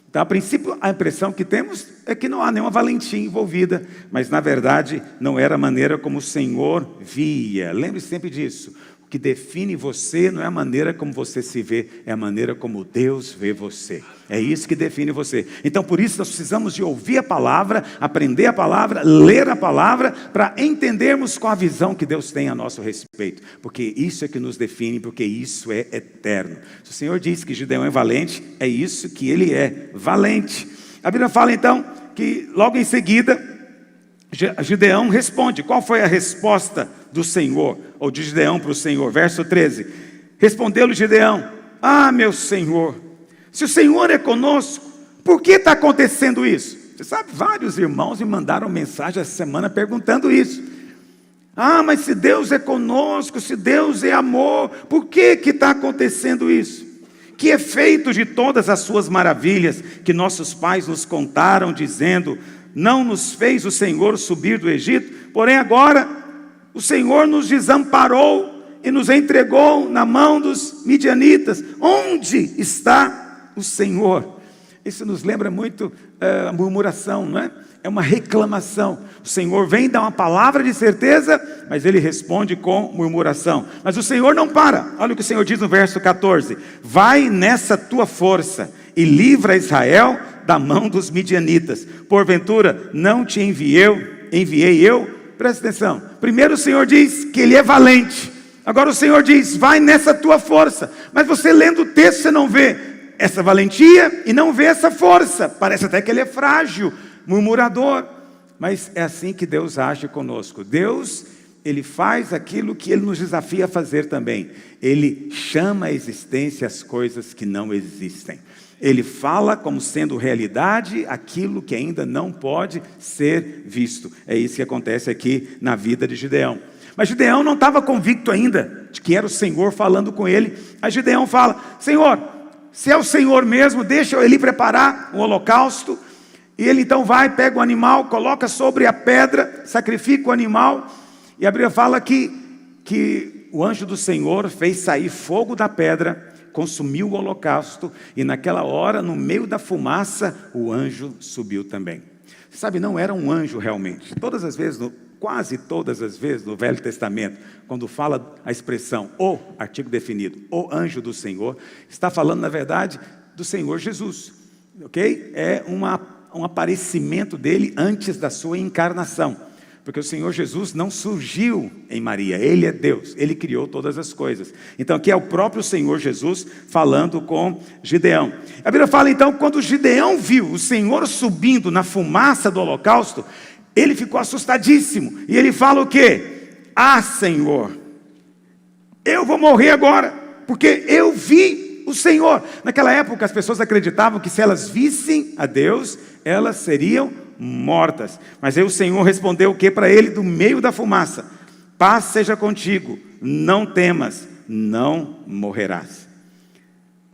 Então, a princípio, a impressão que temos é que não há nenhuma valentia envolvida, mas na verdade não era a maneira como o Senhor via. Lembre-se sempre disso. O que define você não é a maneira como você se vê, é a maneira como Deus vê você. É isso que define você. Então, por isso, nós precisamos de ouvir a palavra, aprender a palavra, ler a palavra, para entendermos qual a visão que Deus tem a nosso respeito. Porque isso é que nos define, porque isso é eterno. Se o Senhor diz que Gideão é valente, é isso que ele é, valente. A Bíblia fala então que logo em seguida, Gideão responde. Qual foi a resposta do Senhor, ou de Gideão para o Senhor? Verso 13, respondeu-lhe Gideão: ah, meu Senhor, se o Senhor é conosco, por que está acontecendo isso? Você sabe, vários irmãos me mandaram mensagem essa semana perguntando isso. Ah, mas se Deus é conosco, se Deus é amor, por que está acontecendo isso? Que efeito de todas as suas maravilhas que nossos pais nos contaram, dizendo: não nos fez o Senhor subir do Egito, porém agora o Senhor nos desamparou e nos entregou na mão dos midianitas. Onde está o Senhor? Isso nos lembra muito a murmuração, não é? É uma reclamação. O Senhor vem dar uma palavra de certeza, mas ele responde com murmuração. Mas o Senhor não para. Olha o que o Senhor diz no verso 14: vai nessa tua força e livra Israel da mão dos midianitas. Porventura não te enviei eu? Presta atenção. Primeiro o Senhor diz que ele é valente. Agora o Senhor diz: vai nessa tua força. Mas você lendo o texto, você não vê essa valentia e não vê essa força. Parece até que ele é frágil, murmurador. Mas é assim que Deus age conosco. Deus, ele faz aquilo que ele nos desafia a fazer também. Ele chama à existência as coisas que não existem. Ele fala como sendo realidade aquilo que ainda não pode ser visto. É isso que acontece aqui na vida de Gideão. Mas Gideão não estava convicto ainda de que era o Senhor falando com ele. Aí Gideão fala: Senhor, se é o Senhor mesmo, deixa ele preparar um holocausto. E ele então vai, pega o animal, coloca sobre a pedra, sacrifica o animal. E a Bíblia fala que o anjo do Senhor fez sair fogo da pedra, consumiu o holocausto, e naquela hora, no meio da fumaça, o anjo subiu também. Você sabe, não era um anjo realmente. Quase todas as vezes no Velho Testamento, quando fala a expressão o artigo definido, o anjo do Senhor, está falando na verdade do Senhor Jesus, ok? É um aparecimento dele antes da sua encarnação. Porque o Senhor Jesus não surgiu em Maria, Ele é Deus, Ele criou todas as coisas. Então aqui é o próprio Senhor Jesus falando com Gideão. A Bíblia fala então, quando Gideão viu o Senhor subindo na fumaça do holocausto, ele ficou assustadíssimo. E ele fala o quê? Ah, Senhor, eu vou morrer agora, porque eu vi o Senhor. Naquela época as pessoas acreditavam que se elas vissem a Deus, elas seriam mortas. Mas aí o Senhor respondeu o que para ele do meio da fumaça? Paz seja contigo, não temas, não morrerás.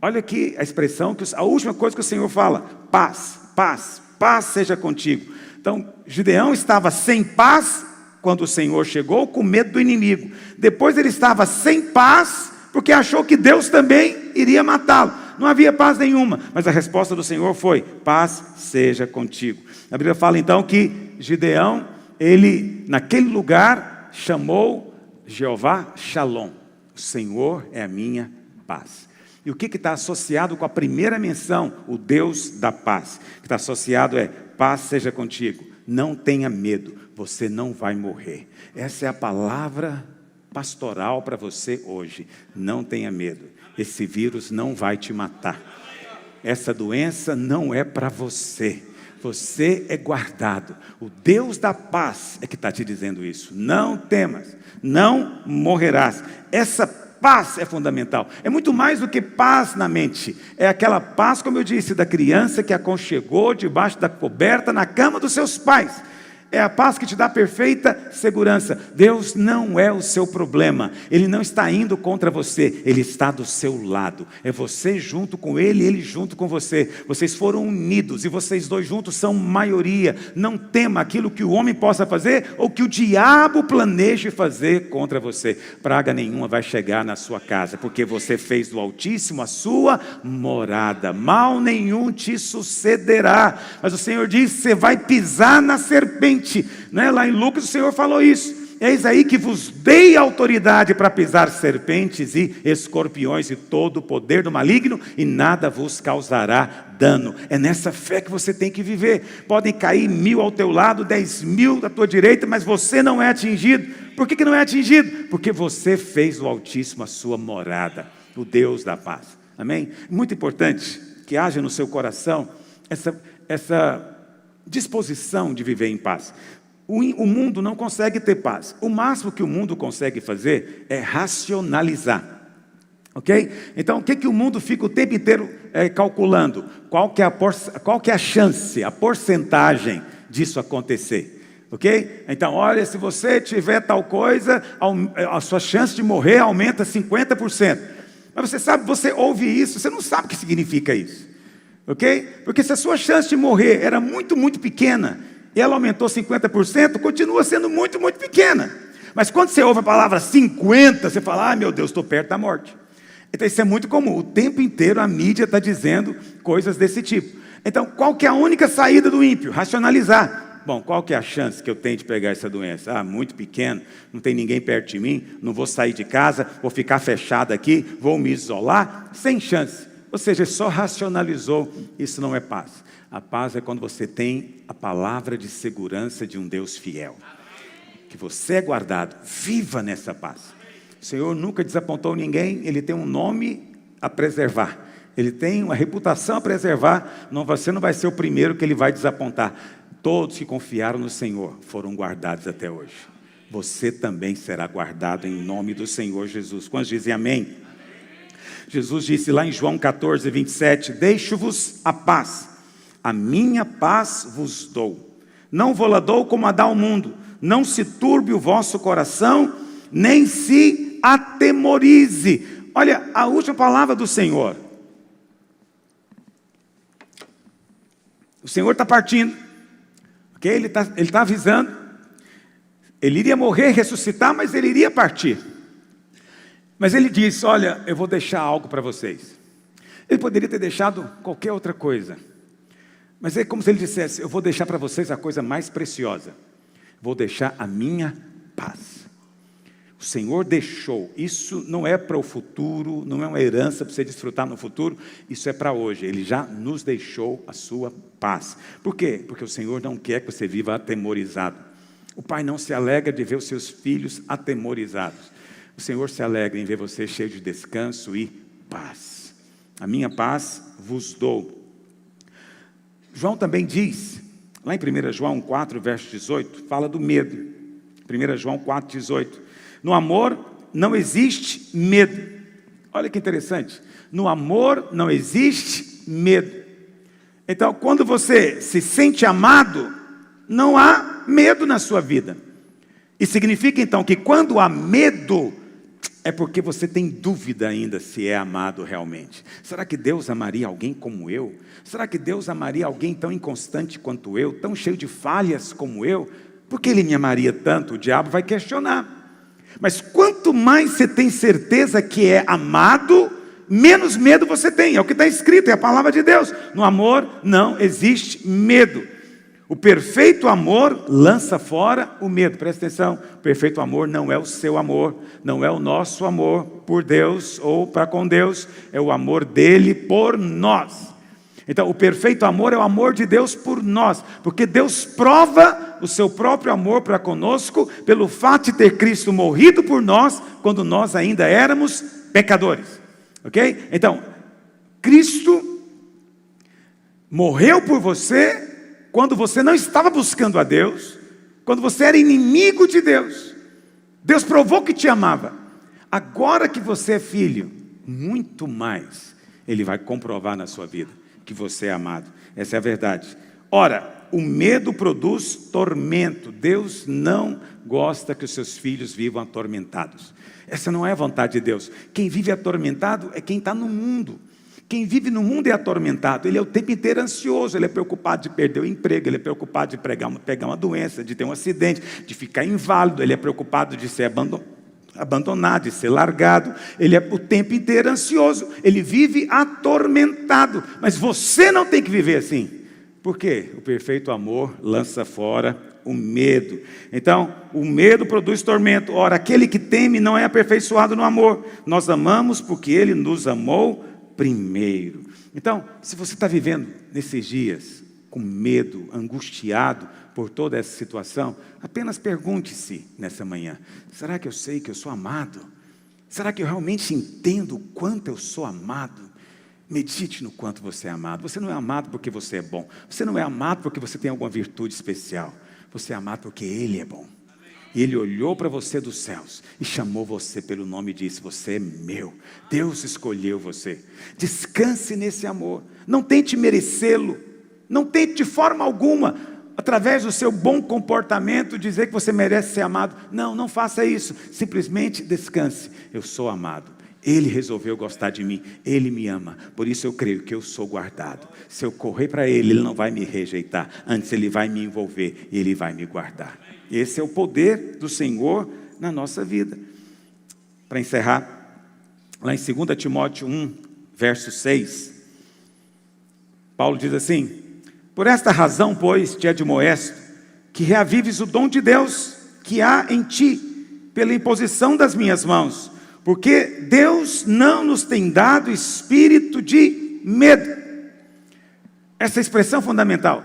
Olha aqui a expressão, a última coisa que o Senhor fala: paz, paz, paz seja contigo. Então Gideão estava sem paz quando o Senhor chegou, com medo do inimigo. Depois ele estava sem paz porque achou que Deus também iria matá-lo. Não havia paz nenhuma, mas a resposta do Senhor foi: paz seja contigo. A Bíblia fala então que Gideão, ele naquele lugar chamou Jeová Shalom. O Senhor é a minha paz. E o que está associado com a primeira menção? O Deus da paz. O que está associado é: paz seja contigo, não tenha medo, você não vai morrer. Essa é a palavra pastoral para você hoje. Não tenha medo, esse vírus não vai te matar. Essa doença não é para você. Você é guardado. O Deus da paz é que está te dizendo isso. Não temas, não morrerás. Essa paz é fundamental. É muito mais do que paz na mente. É aquela paz, como eu disse, da criança que aconchegou debaixo da coberta na cama dos seus pais. É a paz que te dá perfeita segurança. Deus não é o seu problema. Ele não está indo contra você. Ele está do seu lado. É você junto com Ele, Ele junto com você. Vocês foram unidos e vocês dois juntos são maioria. Não tema aquilo que o homem possa fazer ou que o diabo planeje fazer contra você. Praga nenhuma vai chegar na sua casa, porque você fez do Altíssimo a sua morada. Mal nenhum te sucederá. Mas o Senhor diz, você vai pisar na serpente. Né? Lá em Lucas o Senhor falou isso. Eis aí que vos dei autoridade para pisar serpentes e escorpiões e todo o poder do maligno, e nada vos causará dano. É nessa fé que você tem que viver. Podem cair 1000 ao teu lado, 10.000 à tua direita, mas você não é atingido. Por que não é atingido? Porque você fez do Altíssimo a sua morada, o Deus da paz. Amém? Muito importante que haja no seu coração essa disposição de viver em paz. O mundo não consegue ter paz. O máximo que o mundo consegue fazer é racionalizar. Ok? Então, o que o mundo fica o tempo inteiro calculando? Qual que é a chance, a porcentagem disso acontecer? Ok? Então, olha, se você tiver tal coisa, a sua chance de morrer aumenta 50%. Mas você sabe, você ouve isso, você não sabe o que significa isso. Ok? Porque se a sua chance de morrer era muito, muito pequena, e ela aumentou 50%, continua sendo muito, muito pequena. Mas quando você ouve a palavra 50, você fala, meu Deus, estou perto da morte. Então isso é muito comum. O tempo inteiro a mídia está dizendo coisas desse tipo. Então qual que é a única saída do ímpio? Racionalizar. Bom, qual que é a chance que eu tenho de pegar essa doença? Muito pequeno, não tem ninguém perto de mim, não vou sair de casa, vou ficar fechado aqui, vou me isolar, sem chance. Ou seja, só racionalizou, isso não é paz. A paz é quando você tem a palavra de segurança de um Deus fiel. Que você é guardado, viva nessa paz. O Senhor nunca desapontou ninguém, Ele tem um nome a preservar. Ele tem uma reputação a preservar, você não vai ser o primeiro que Ele vai desapontar. Todos que confiaram no Senhor foram guardados até hoje. Você também será guardado em nome do Senhor Jesus. Quantos dizem amém? Jesus disse lá em João 14, 27, deixo-vos a paz, a minha paz vos dou. Não vou-la dou como a dá o mundo. Não se turbe o vosso coração, nem se atemorize. Olha, a última palavra do Senhor. O Senhor está partindo. Okay? Ele está avisando. Ele iria morrer, ressuscitar, mas ele iria partir. Mas ele disse, olha, eu vou deixar algo para vocês. Ele poderia ter deixado qualquer outra coisa. Mas é como se ele dissesse, eu vou deixar para vocês a coisa mais preciosa. Vou deixar a minha paz. O Senhor deixou. Isso não é para o futuro, não é uma herança para você desfrutar no futuro. Isso é para hoje. Ele já nos deixou a sua paz. Por quê? Porque o Senhor não quer que você viva atemorizado. O pai não se alegra de ver os seus filhos atemorizados. O Senhor se alegra em ver você cheio de descanso e paz. A minha paz vos dou. João também diz, lá em 1 João 4, verso 18, fala do medo. 1 João 4, 18. No amor não existe medo. Olha que interessante. No amor não existe medo. Então, quando você se sente amado, não há medo na sua vida. E significa então que quando há medo, é porque você tem dúvida ainda se é amado realmente. Será que Deus amaria alguém como eu? Será que Deus amaria alguém tão inconstante quanto eu? Tão cheio de falhas como eu? Por que Ele me amaria tanto? O diabo vai questionar. Mas quanto mais você tem certeza que é amado, menos medo você tem. É o que está escrito, é a palavra de Deus. No amor não existe medo. O perfeito amor lança fora o medo. Presta atenção, o perfeito amor não é o seu amor, não é o nosso amor por Deus ou para com Deus, é o amor dele por nós. Então, o perfeito amor é o amor de Deus por nós, porque Deus prova o seu próprio amor para conosco pelo fato de ter Cristo morrido por nós quando nós ainda éramos pecadores. Ok? Então, Cristo morreu por você quando você não estava buscando a Deus, quando você era inimigo de Deus. Deus provou que te amava. Agora que você é filho, muito mais Ele vai comprovar na sua vida que você é amado. Essa é a verdade. Ora, o medo produz tormento. Deus não gosta que os seus filhos vivam atormentados. Essa não é a vontade de Deus. Quem vive atormentado é quem está no mundo. Quem vive no mundo é atormentado. Ele é o tempo inteiro ansioso. Ele é preocupado de perder o emprego. Ele é preocupado de pegar uma doença, de ter um acidente, de ficar inválido. Ele é preocupado de ser abandonado, de ser largado. Ele é o tempo inteiro ansioso. Ele vive atormentado. Mas você não tem que viver assim. Por quê? O perfeito amor lança fora o medo. Então, o medo produz tormento. Ora, aquele que teme não é aperfeiçoado no amor. Nós amamos porque Ele nos amou primeiro. Então, se você está vivendo nesses dias com medo, angustiado por toda essa situação, apenas pergunte-se nessa manhã: será que eu sei que eu sou amado? Será que eu realmente entendo o quanto eu sou amado? Medite no quanto você é amado. Você não é amado porque você é bom. Você não é amado porque você tem alguma virtude especial. Você é amado porque Ele é bom. E Ele olhou para você dos céus e chamou você pelo nome e disse: você é meu. Deus escolheu você. Descanse nesse amor. Não tente merecê-lo. Não tente de forma alguma, através do seu bom comportamento, dizer que você merece ser amado. Não, não faça isso. Simplesmente descanse. Eu sou amado. Ele resolveu gostar de mim. Ele me ama. Por isso eu creio que eu sou guardado. Se eu correr para Ele, Ele não vai me rejeitar. Antes Ele vai me envolver e Ele vai me guardar. Esse é o poder do Senhor na nossa vida. Para encerrar, lá em 2 Timóteo 1, verso 6, Paulo diz assim: por esta razão, pois, te admoesto, que reavives o dom de Deus que há em ti, pela imposição das minhas mãos. Porque Deus não nos tem dado espírito de medo. Essa expressão fundamental.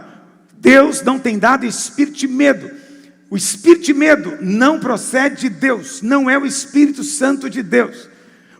Deus não tem dado espírito de medo. O espírito de medo não procede de Deus. Não é o Espírito Santo de Deus.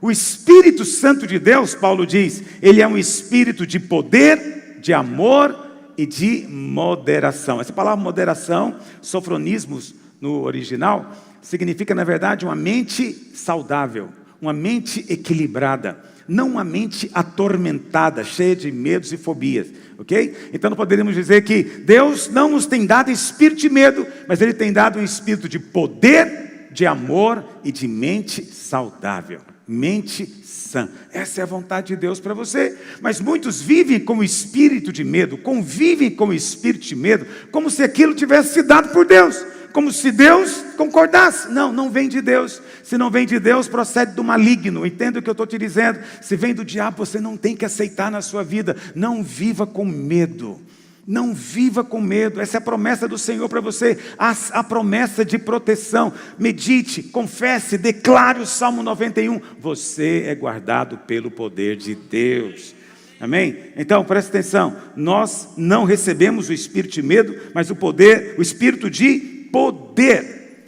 O Espírito Santo de Deus, Paulo diz, ele é um espírito de poder, de amor e de moderação. Essa palavra moderação, sofronismos no original, significa, na verdade, uma mente saudável, uma mente equilibrada, não uma mente atormentada, cheia de medos e fobias, ok? Então nós poderíamos dizer que Deus não nos tem dado espírito de medo, mas Ele tem dado um espírito de poder, de amor e de mente saudável, mente sã. Essa é a vontade de Deus para você. Mas muitos vivem com o espírito de medo, convivem com o espírito de medo, como se aquilo tivesse sido dado por Deus. Como se Deus concordasse. Não, não vem de Deus. Se não vem de Deus, procede do maligno. Entenda o que eu estou te dizendo. Se vem do diabo, você não tem que aceitar na sua vida. Não viva com medo. Não viva com medo. Essa é a promessa do Senhor para você. A promessa de proteção. Medite, confesse, declare o Salmo 91. Você é guardado pelo poder de Deus. Amém? Então, presta atenção. Nós não recebemos o espírito de medo, mas o poder, o espírito de poder.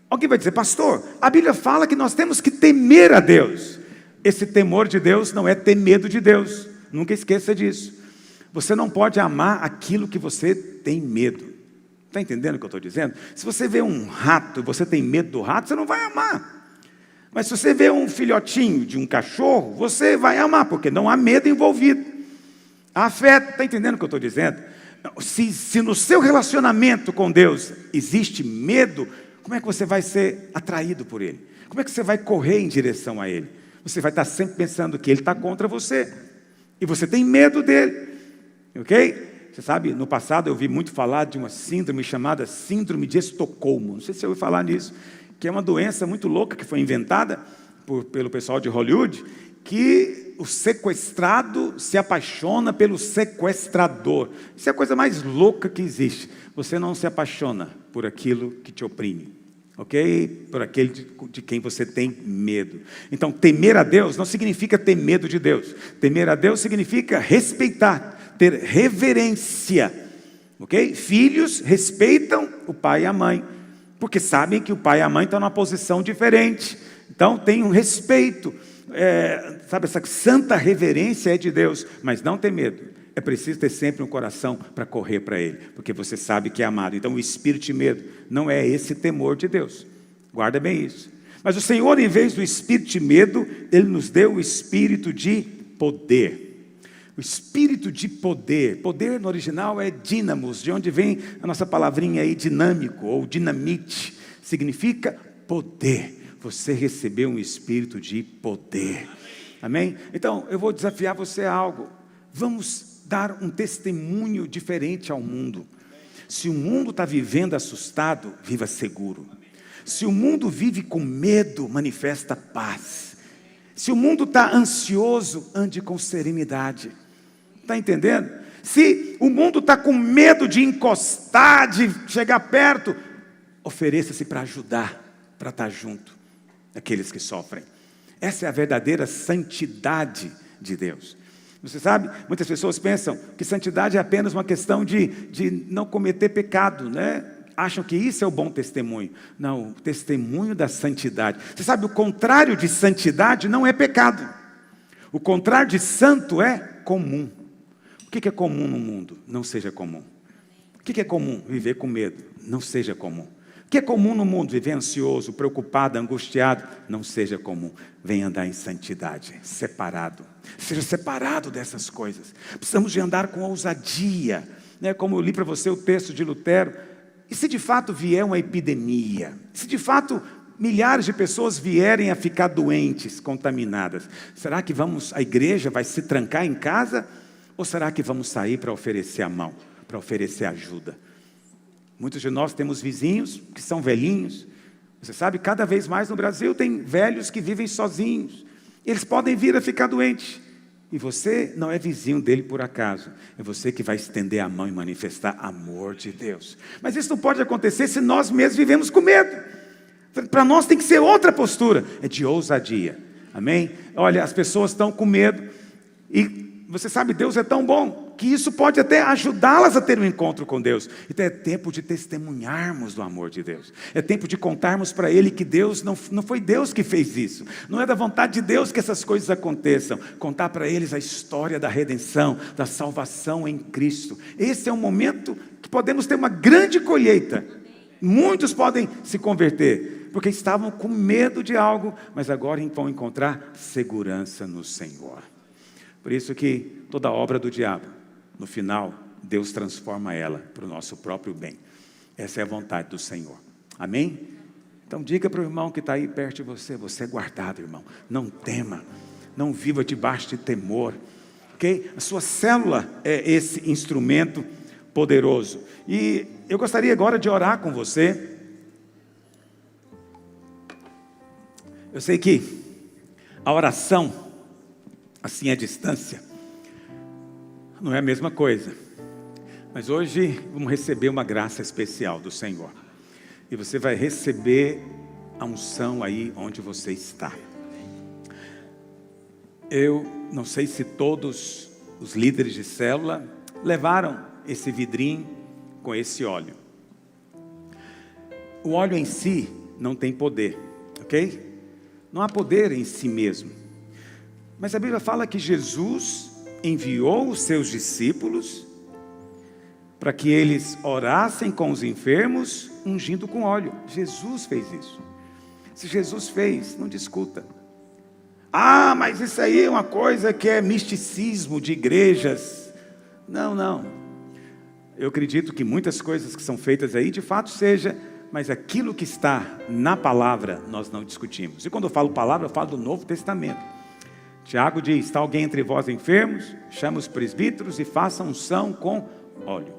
Alguém vai dizer: pastor, a Bíblia fala que nós temos que temer a Deus. Esse temor de Deus não é ter medo de Deus. Nunca esqueça disso. Você não pode amar aquilo que você tem medo. Está entendendo o que eu estou dizendo? Se você vê um rato e você tem medo do rato, você não vai amar. Mas se você vê um filhotinho de um cachorro, você vai amar, porque não há medo envolvido. Há afeto. Está entendendo o que eu estou dizendo? Se no seu relacionamento com Deus existe medo, como é que você vai ser atraído por Ele? Como é que você vai correr em direção a Ele? Você vai estar sempre pensando que Ele está contra você. E você tem medo dEle. Ok? Você sabe, no passado eu ouvi muito falar de uma síndrome chamada Síndrome de Estocolmo. Não sei se você ouviu falar nisso. Que é uma doença muito louca que foi inventada pelo pessoal de Hollywood, que o sequestrado se apaixona pelo sequestrador. Isso é a coisa mais louca que existe. Você não se apaixona por aquilo que te oprime, ok? Por aquele de quem você tem medo. Então, temer a Deus não significa ter medo de Deus. Temer a Deus significa respeitar, ter reverência, ok? Filhos respeitam o pai e a mãe, porque sabem que o pai e a mãe estão numa posição diferente. Então, tem um respeito. Sabe, essa santa reverência é de Deus, mas não tem medo. É preciso ter sempre um coração para correr para Ele, porque você sabe que é amado. Então o espírito de medo não é esse temor de Deus. Guarda bem isso. Mas o Senhor, em vez do espírito de medo, Ele nos deu o espírito de poder. O espírito de poder. Poder no original é dínamos, de onde vem a nossa palavrinha aí, dinâmico ou dinamite. Significa poder. Você recebeu um espírito de poder. Amém? Então, eu vou desafiar você a algo. Vamos dar um testemunho diferente ao mundo. Se o mundo está vivendo assustado, viva seguro. Se o mundo vive com medo, manifesta paz. Se o mundo está ansioso, ande com serenidade. Está entendendo? Se o mundo está com medo de encostar, de chegar perto, ofereça-se para ajudar, para estar junto daqueles que sofrem. Essa é a verdadeira santidade de Deus. Você sabe, muitas pessoas pensam que santidade é apenas uma questão de não cometer pecado, né? Acham que isso é o bom testemunho. Não, o testemunho da santidade. Você sabe, o contrário de santidade não é pecado. O contrário de santo é comum. O que é comum no mundo? Não seja comum. O que é comum? Viver com medo. Não seja comum. O que é comum no mundo? Viver ansioso, preocupado, angustiado. Não seja comum. Venha andar em santidade, separado. Seja separado dessas coisas. Precisamos de andar com ousadia, né? Como eu li para você o texto de Lutero. E se de fato vier uma epidemia? Se de fato milhares de pessoas vierem a ficar doentes, contaminadas? Será que a igreja vai se trancar em casa? Ou será que vamos sair para oferecer a mão, para oferecer ajuda? Muitos de nós temos vizinhos que são velhinhos. Você sabe, cada vez mais no Brasil tem velhos que vivem sozinhos. Eles podem vir a ficar doentes. E você não é vizinho dele por acaso. É você que vai estender a mão e manifestar amor de Deus. Mas isso não pode acontecer se nós mesmos vivemos com medo. Para nós tem que ser outra postura. É de ousadia. Amém? Olha, as pessoas estão com medo. E você sabe, Deus é tão bom que isso pode até ajudá-las a ter um encontro com Deus. Então é tempo de testemunharmos do amor de Deus. É tempo de contarmos para Ele que Deus não foi Deus que fez isso. Não é da vontade de Deus que essas coisas aconteçam. Contar para eles a história da redenção, da salvação em Cristo. Esse é um momento que podemos ter uma grande colheita. Muitos podem se converter, porque estavam com medo de algo, mas agora vão encontrar segurança no Senhor. Por isso que toda obra do diabo, no final, Deus transforma ela para o nosso próprio bem. Essa é a vontade do Senhor. Amém? Então diga para o irmão que está aí perto de você, você é guardado, irmão. Não tema, não viva debaixo de temor. Ok? A sua célula é esse instrumento poderoso. E eu gostaria agora de orar com você. Eu sei que a oração, assim à distância, não é a mesma coisa. Mas hoje vamos receber uma graça especial do Senhor. E você vai receber a unção aí onde você está. Eu não sei se todos os líderes de célula levaram esse vidrinho com esse óleo. O óleo em si não tem poder, ok? Não há poder em si mesmo. Mas a Bíblia fala que Jesus enviou os seus discípulos para que eles orassem com os enfermos, ungindo com óleo. Jesus fez isso. Se Jesus fez, não discuta. Ah, mas isso aí é uma coisa que é misticismo de igrejas. Não. Eu acredito que muitas coisas que são feitas aí, de fato seja, mas aquilo que está na palavra, nós não discutimos. E quando eu falo palavra, eu falo do Novo Testamento. Tiago diz, está alguém entre vós enfermos? Chama os presbíteros e faça unção com óleo.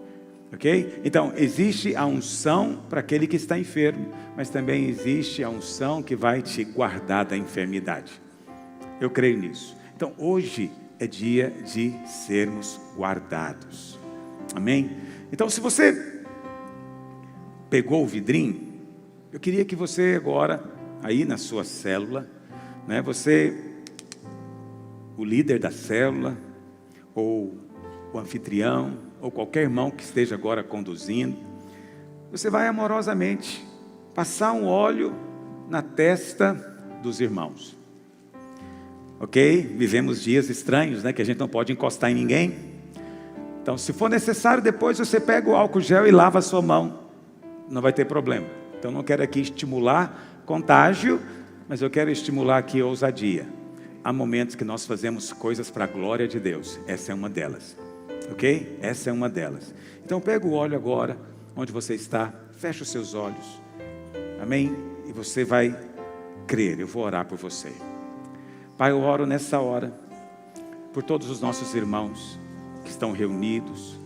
Ok? Então, existe a unção para aquele que está enfermo, mas também existe a unção que vai te guardar da enfermidade. Eu creio nisso. Então, hoje é dia de sermos guardados. Amém? Então, se você pegou o vidrinho, eu queria que você agora, aí na sua célula, né, o líder da célula, ou o anfitrião, ou qualquer irmão que esteja agora conduzindo, você vai amorosamente passar um óleo na testa dos irmãos. Ok? Vivemos dias estranhos, né? Que a gente não pode encostar em ninguém. Então, se for necessário, depois você pega o álcool gel e lava a sua mão. Não vai ter problema. Então, não quero aqui estimular contágio, mas eu quero estimular aqui ousadia. há momentos que nós fazemos coisas para a glória de Deus. Essa é uma delas, ok? Essa é uma delas. Então pega o óleo agora, onde você está, fecha os seus olhos, amém? E você vai crer, eu vou orar por você. Pai, eu oro nessa hora, por todos os nossos irmãos que estão reunidos,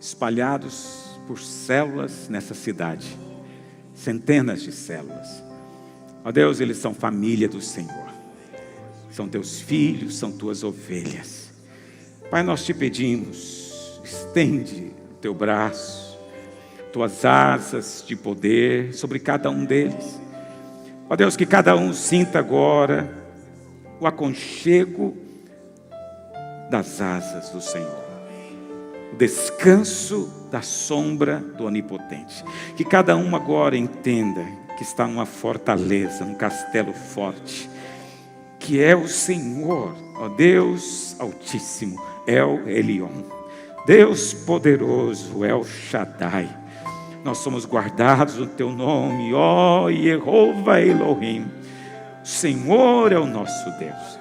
espalhados por células nessa cidade, centenas de células. Ó Deus, eles são família do Senhor, são teus filhos, são tuas ovelhas. Pai, nós te pedimos, estende o teu braço, tuas asas de poder sobre cada um deles. Ó Deus, que cada um sinta agora o aconchego das asas do Senhor, o descanso da sombra do Onipotente. Que cada um agora entenda que está numa fortaleza, num castelo forte, que é o Senhor, ó Deus Altíssimo, El Elyon, Deus poderoso, El Shaddai. Nós somos guardados no teu nome, ó Jeová Elohim. O Senhor é o nosso Deus.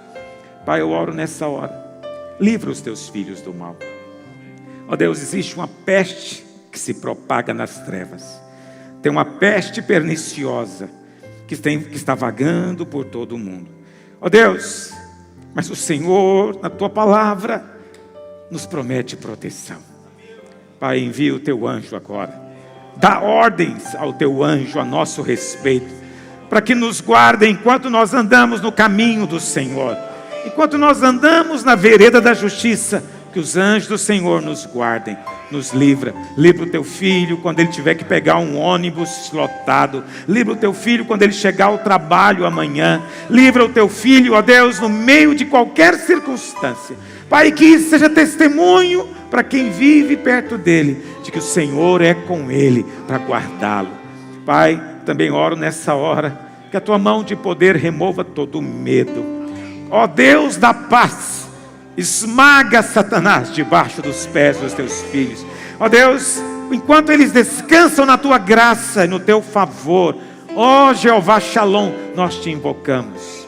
Pai, eu oro nessa hora, livra os teus filhos do mal. Ó Deus, existe uma peste que se propaga nas trevas. Tem uma peste perniciosa que está vagando por todo o mundo. Ó Deus, mas o Senhor, na tua palavra, nos promete proteção. Pai, envia o teu anjo agora. Dá ordens ao teu anjo a nosso respeito, para que nos guarde enquanto nós andamos no caminho do Senhor. Enquanto nós andamos na vereda da justiça, que os anjos do Senhor nos guardem, nos livra. Livra o teu filho quando ele tiver que pegar um ônibus lotado. Livra o teu filho quando ele chegar ao trabalho amanhã. Livra o teu filho, ó Deus, no meio de qualquer circunstância. Pai, que isso seja testemunho para quem vive perto dele, de que o Senhor é com ele para guardá-lo. Pai, também oro nessa hora, que a tua mão de poder remova todo o medo. Ó Deus da paz, esmaga Satanás debaixo dos pés dos teus filhos. Ó Deus, enquanto eles descansam na tua graça e no teu favor, ó Jeová Shalom, nós te invocamos.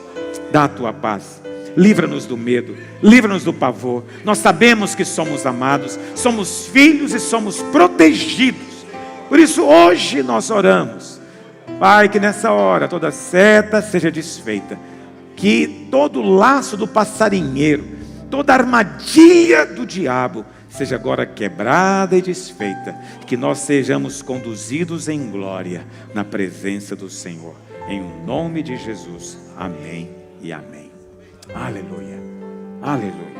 Dá a tua paz, livra-nos do medo, livra-nos do pavor. Nós sabemos que somos amados, somos filhos e somos protegidos. Por isso hoje nós oramos, Pai, que nessa hora toda seta seja desfeita, que todo laço do passarinheiro, toda armadilha do diabo seja agora quebrada e desfeita, que nós sejamos conduzidos em glória na presença do Senhor, em nome de Jesus, amém e amém. Aleluia, aleluia.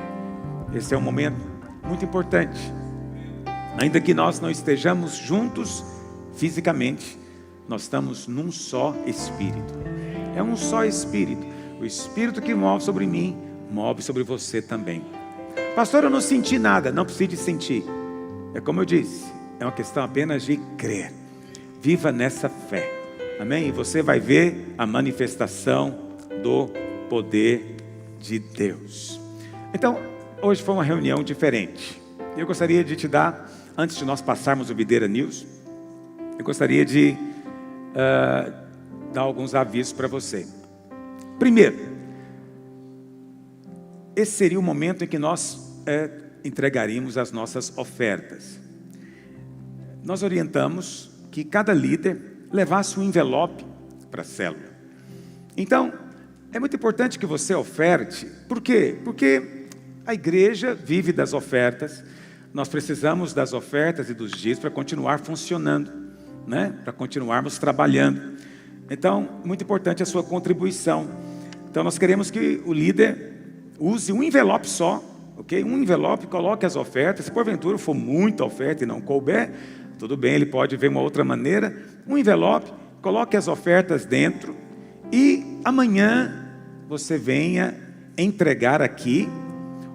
Esse é um momento muito importante, ainda que nós não estejamos juntos fisicamente, nós estamos num só Espírito. É um só Espírito. O Espírito que move sobre mim, move sobre você também. Pastor, eu não senti nada. Não precisa sentir. É como eu disse, é uma questão apenas de crer. Viva nessa fé. Amém? E você vai ver a manifestação do poder de Deus. Então, hoje foi uma reunião diferente. Eu gostaria de te dar, antes de nós passarmos o Videira News, eu gostaria de dar alguns avisos para você. Primeiro, esse seria o momento em que nós entregaríamos as nossas ofertas. Nós orientamos que cada líder levasse um envelope para a célula. Então, é muito importante que você oferte. Por quê? Porque a igreja vive das ofertas. Nós precisamos das ofertas e dos dízimos para continuar funcionando, né? Para continuarmos trabalhando. Então, muito importante a sua contribuição. Então, nós queremos que o líder use um envelope só, ok? Um envelope, coloque as ofertas. Se porventura for muita oferta e não couber, tudo bem, ele pode ver uma outra maneira. Um envelope, coloque as ofertas dentro e amanhã você venha entregar aqui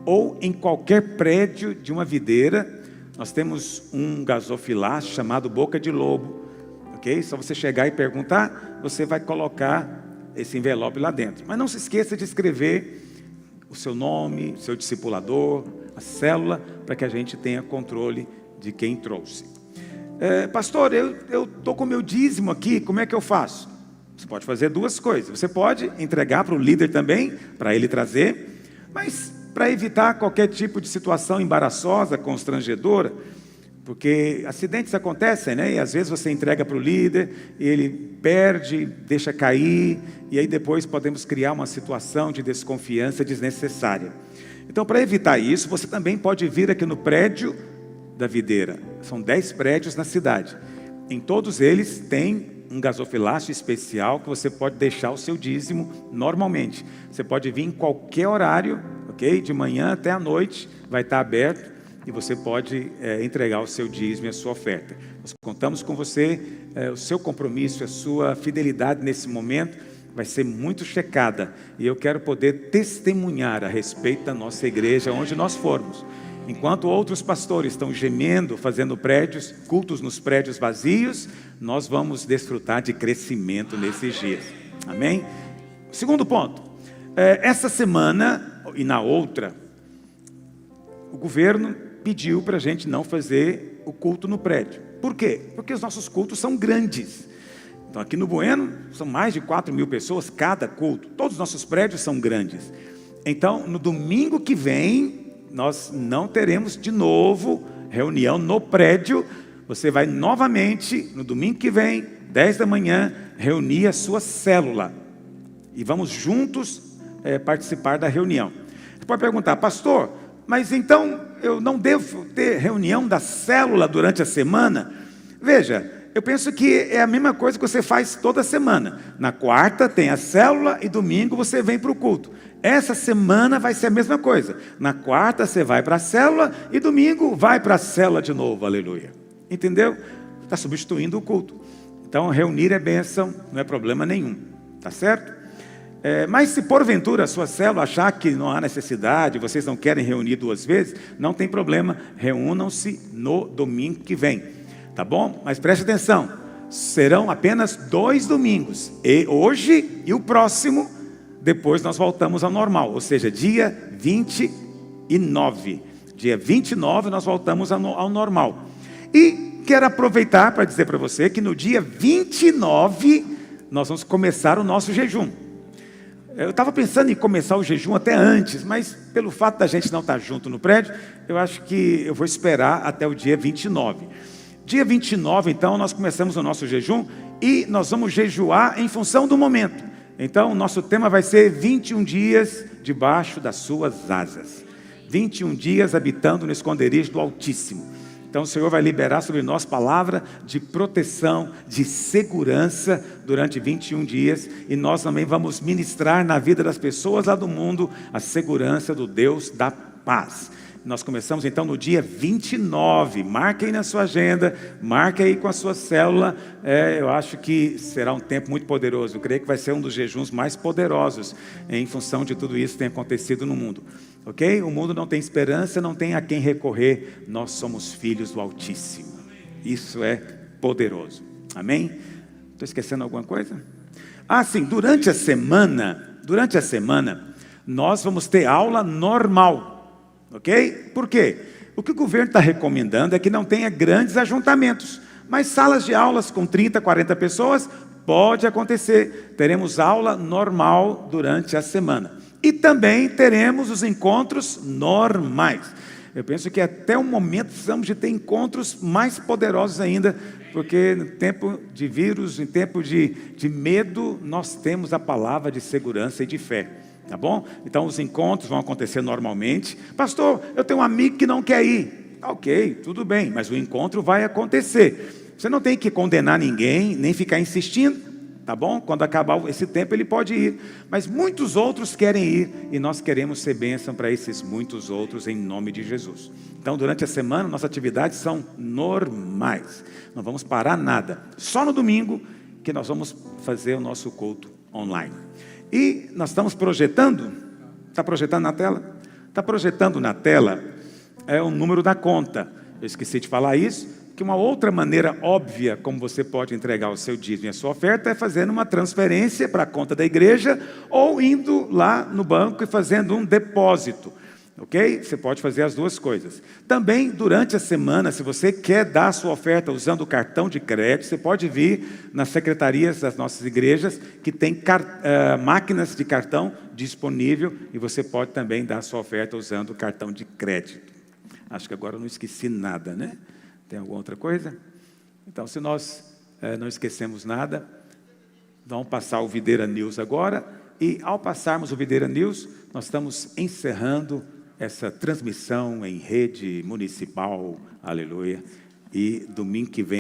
ou em qualquer prédio de uma videira. Nós temos um gasofilaço chamado Boca de Lobo, ok? Só você chegar e perguntar, você vai colocar esse envelope lá dentro. Mas não se esqueça de escrever o seu nome, o seu discipulador, a célula, para que a gente tenha controle de quem trouxe. Pastor, eu estou com o meu dízimo aqui, como é que eu faço? Você pode fazer duas coisas. Você pode entregar para o líder também, para ele trazer, mas para evitar qualquer tipo de situação embaraçosa, constrangedora, porque acidentes acontecem, né? E às vezes você entrega para o líder, e ele perde, deixa cair, e aí depois podemos criar uma situação de desconfiança desnecessária. Então, para evitar isso, você também pode vir aqui no prédio da videira. São 10 prédios na cidade. Em todos eles tem um gasofilácio especial que você pode deixar o seu dízimo normalmente. Você pode vir em qualquer horário, ok? De manhã até à noite, vai estar aberto e você pode entregar o seu dízimo e a sua oferta. Nós contamos com você, o seu compromisso, a sua fidelidade nesse momento vai ser muito checada. E eu quero poder testemunhar a respeito da nossa igreja, onde nós formos. Enquanto outros pastores estão gemendo, fazendo prédios, cultos nos prédios vazios, nós vamos desfrutar de crescimento nesses dias. Amém? Segundo ponto. Essa semana e na outra, o governo pediu para a gente não fazer o culto no prédio. Por quê? Porque os nossos cultos são grandes. Então aqui no Bueno, são mais de 4.000 pessoas cada culto. Todos os nossos prédios são grandes. Então, no domingo que vem, nós não teremos de novo reunião no prédio. Você vai novamente, no domingo que vem, 10 da manhã, reunir a sua célula. E vamos juntos participar da reunião. Você pode perguntar, pastor, mas então eu não devo ter reunião da célula durante a semana? Veja, eu penso que é a mesma coisa que você faz toda semana. Na quarta tem a célula e domingo você vem para o culto. Essa semana vai ser a mesma coisa. Na quarta você vai para a célula e domingo vai para a célula de novo, aleluia. Entendeu? Está substituindo o culto. Então reunir é bênção, não é problema nenhum, tá certo? Mas se porventura a sua célula achar que não há necessidade, vocês não querem reunir 2 vezes, não tem problema, reúnam-se no domingo que vem. Tá bom? Mas preste atenção, serão apenas 2 domingos, e hoje e o próximo, depois nós voltamos ao normal, ou seja, dia 29. Dia 29 nós voltamos ao normal. E quero aproveitar para dizer para você que no dia 29 nós vamos começar o nosso jejum. Eu estava pensando em começar o jejum até antes, mas pelo fato da gente não estar junto no prédio, eu acho que eu vou esperar até o dia 29. Dia 29, então, nós começamos o nosso jejum e nós vamos jejuar em função do momento. Então, o nosso tema vai ser 21 dias debaixo das suas asas. 21 dias habitando no esconderijo do Altíssimo. Então, o Senhor vai liberar sobre nós palavra de proteção, de segurança durante 21 dias. E nós também vamos ministrar na vida das pessoas lá do mundo a segurança do Deus da paz. Nós começamos então no dia 29, marque aí na sua agenda, marque aí com a sua célula, eu acho que será um tempo muito poderoso, eu creio que vai ser um dos jejuns mais poderosos, em função de tudo isso que tem acontecido no mundo, ok? O mundo não tem esperança, não tem a quem recorrer, nós somos filhos do Altíssimo, isso é poderoso, amém? Estou esquecendo alguma coisa? Sim, durante a semana, nós vamos ter aula normal. Ok? Por quê? O que o governo está recomendando é que não tenha grandes ajuntamentos, mas salas de aulas com 30, 40 pessoas, pode acontecer. Teremos aula normal durante a semana. E também teremos os encontros normais. Eu penso que até o momento precisamos de ter encontros mais poderosos ainda, porque no tempo de vírus, em tempo de medo, nós temos a palavra de segurança e de fé. Tá bom? Então os encontros vão acontecer normalmente. Pastor, eu tenho um amigo que não quer ir. Ok, tudo bem, mas o encontro vai acontecer. Você não tem que condenar ninguém, nem ficar insistindo, tá bom? Quando acabar esse tempo ele pode ir. Mas muitos outros querem ir e nós queremos ser bênção para esses muitos outros em nome de Jesus. Então durante a semana nossas atividades são normais. Não vamos parar nada. Só no domingo que nós vamos fazer o nosso culto online. E nós estamos projetando, está projetando na tela? Está projetando na tela o número da conta. Eu esqueci de falar isso, que uma outra maneira óbvia como você pode entregar o seu dízimo e a sua oferta é fazendo uma transferência para a conta da igreja ou indo lá no banco e fazendo um depósito. Ok? Você pode fazer as duas coisas. Também, durante a semana, se você quer dar a sua oferta usando o cartão de crédito, você pode vir nas secretarias das nossas igrejas, que tem máquinas de cartão disponível, e você pode também dar a sua oferta usando o cartão de crédito. Acho que agora eu não esqueci nada, né? Tem alguma outra coisa? Então, se nós não esquecemos nada, vamos passar o Videira News agora, e ao passarmos o Videira News, nós estamos encerrando essa transmissão em rede municipal, aleluia, e domingo que vem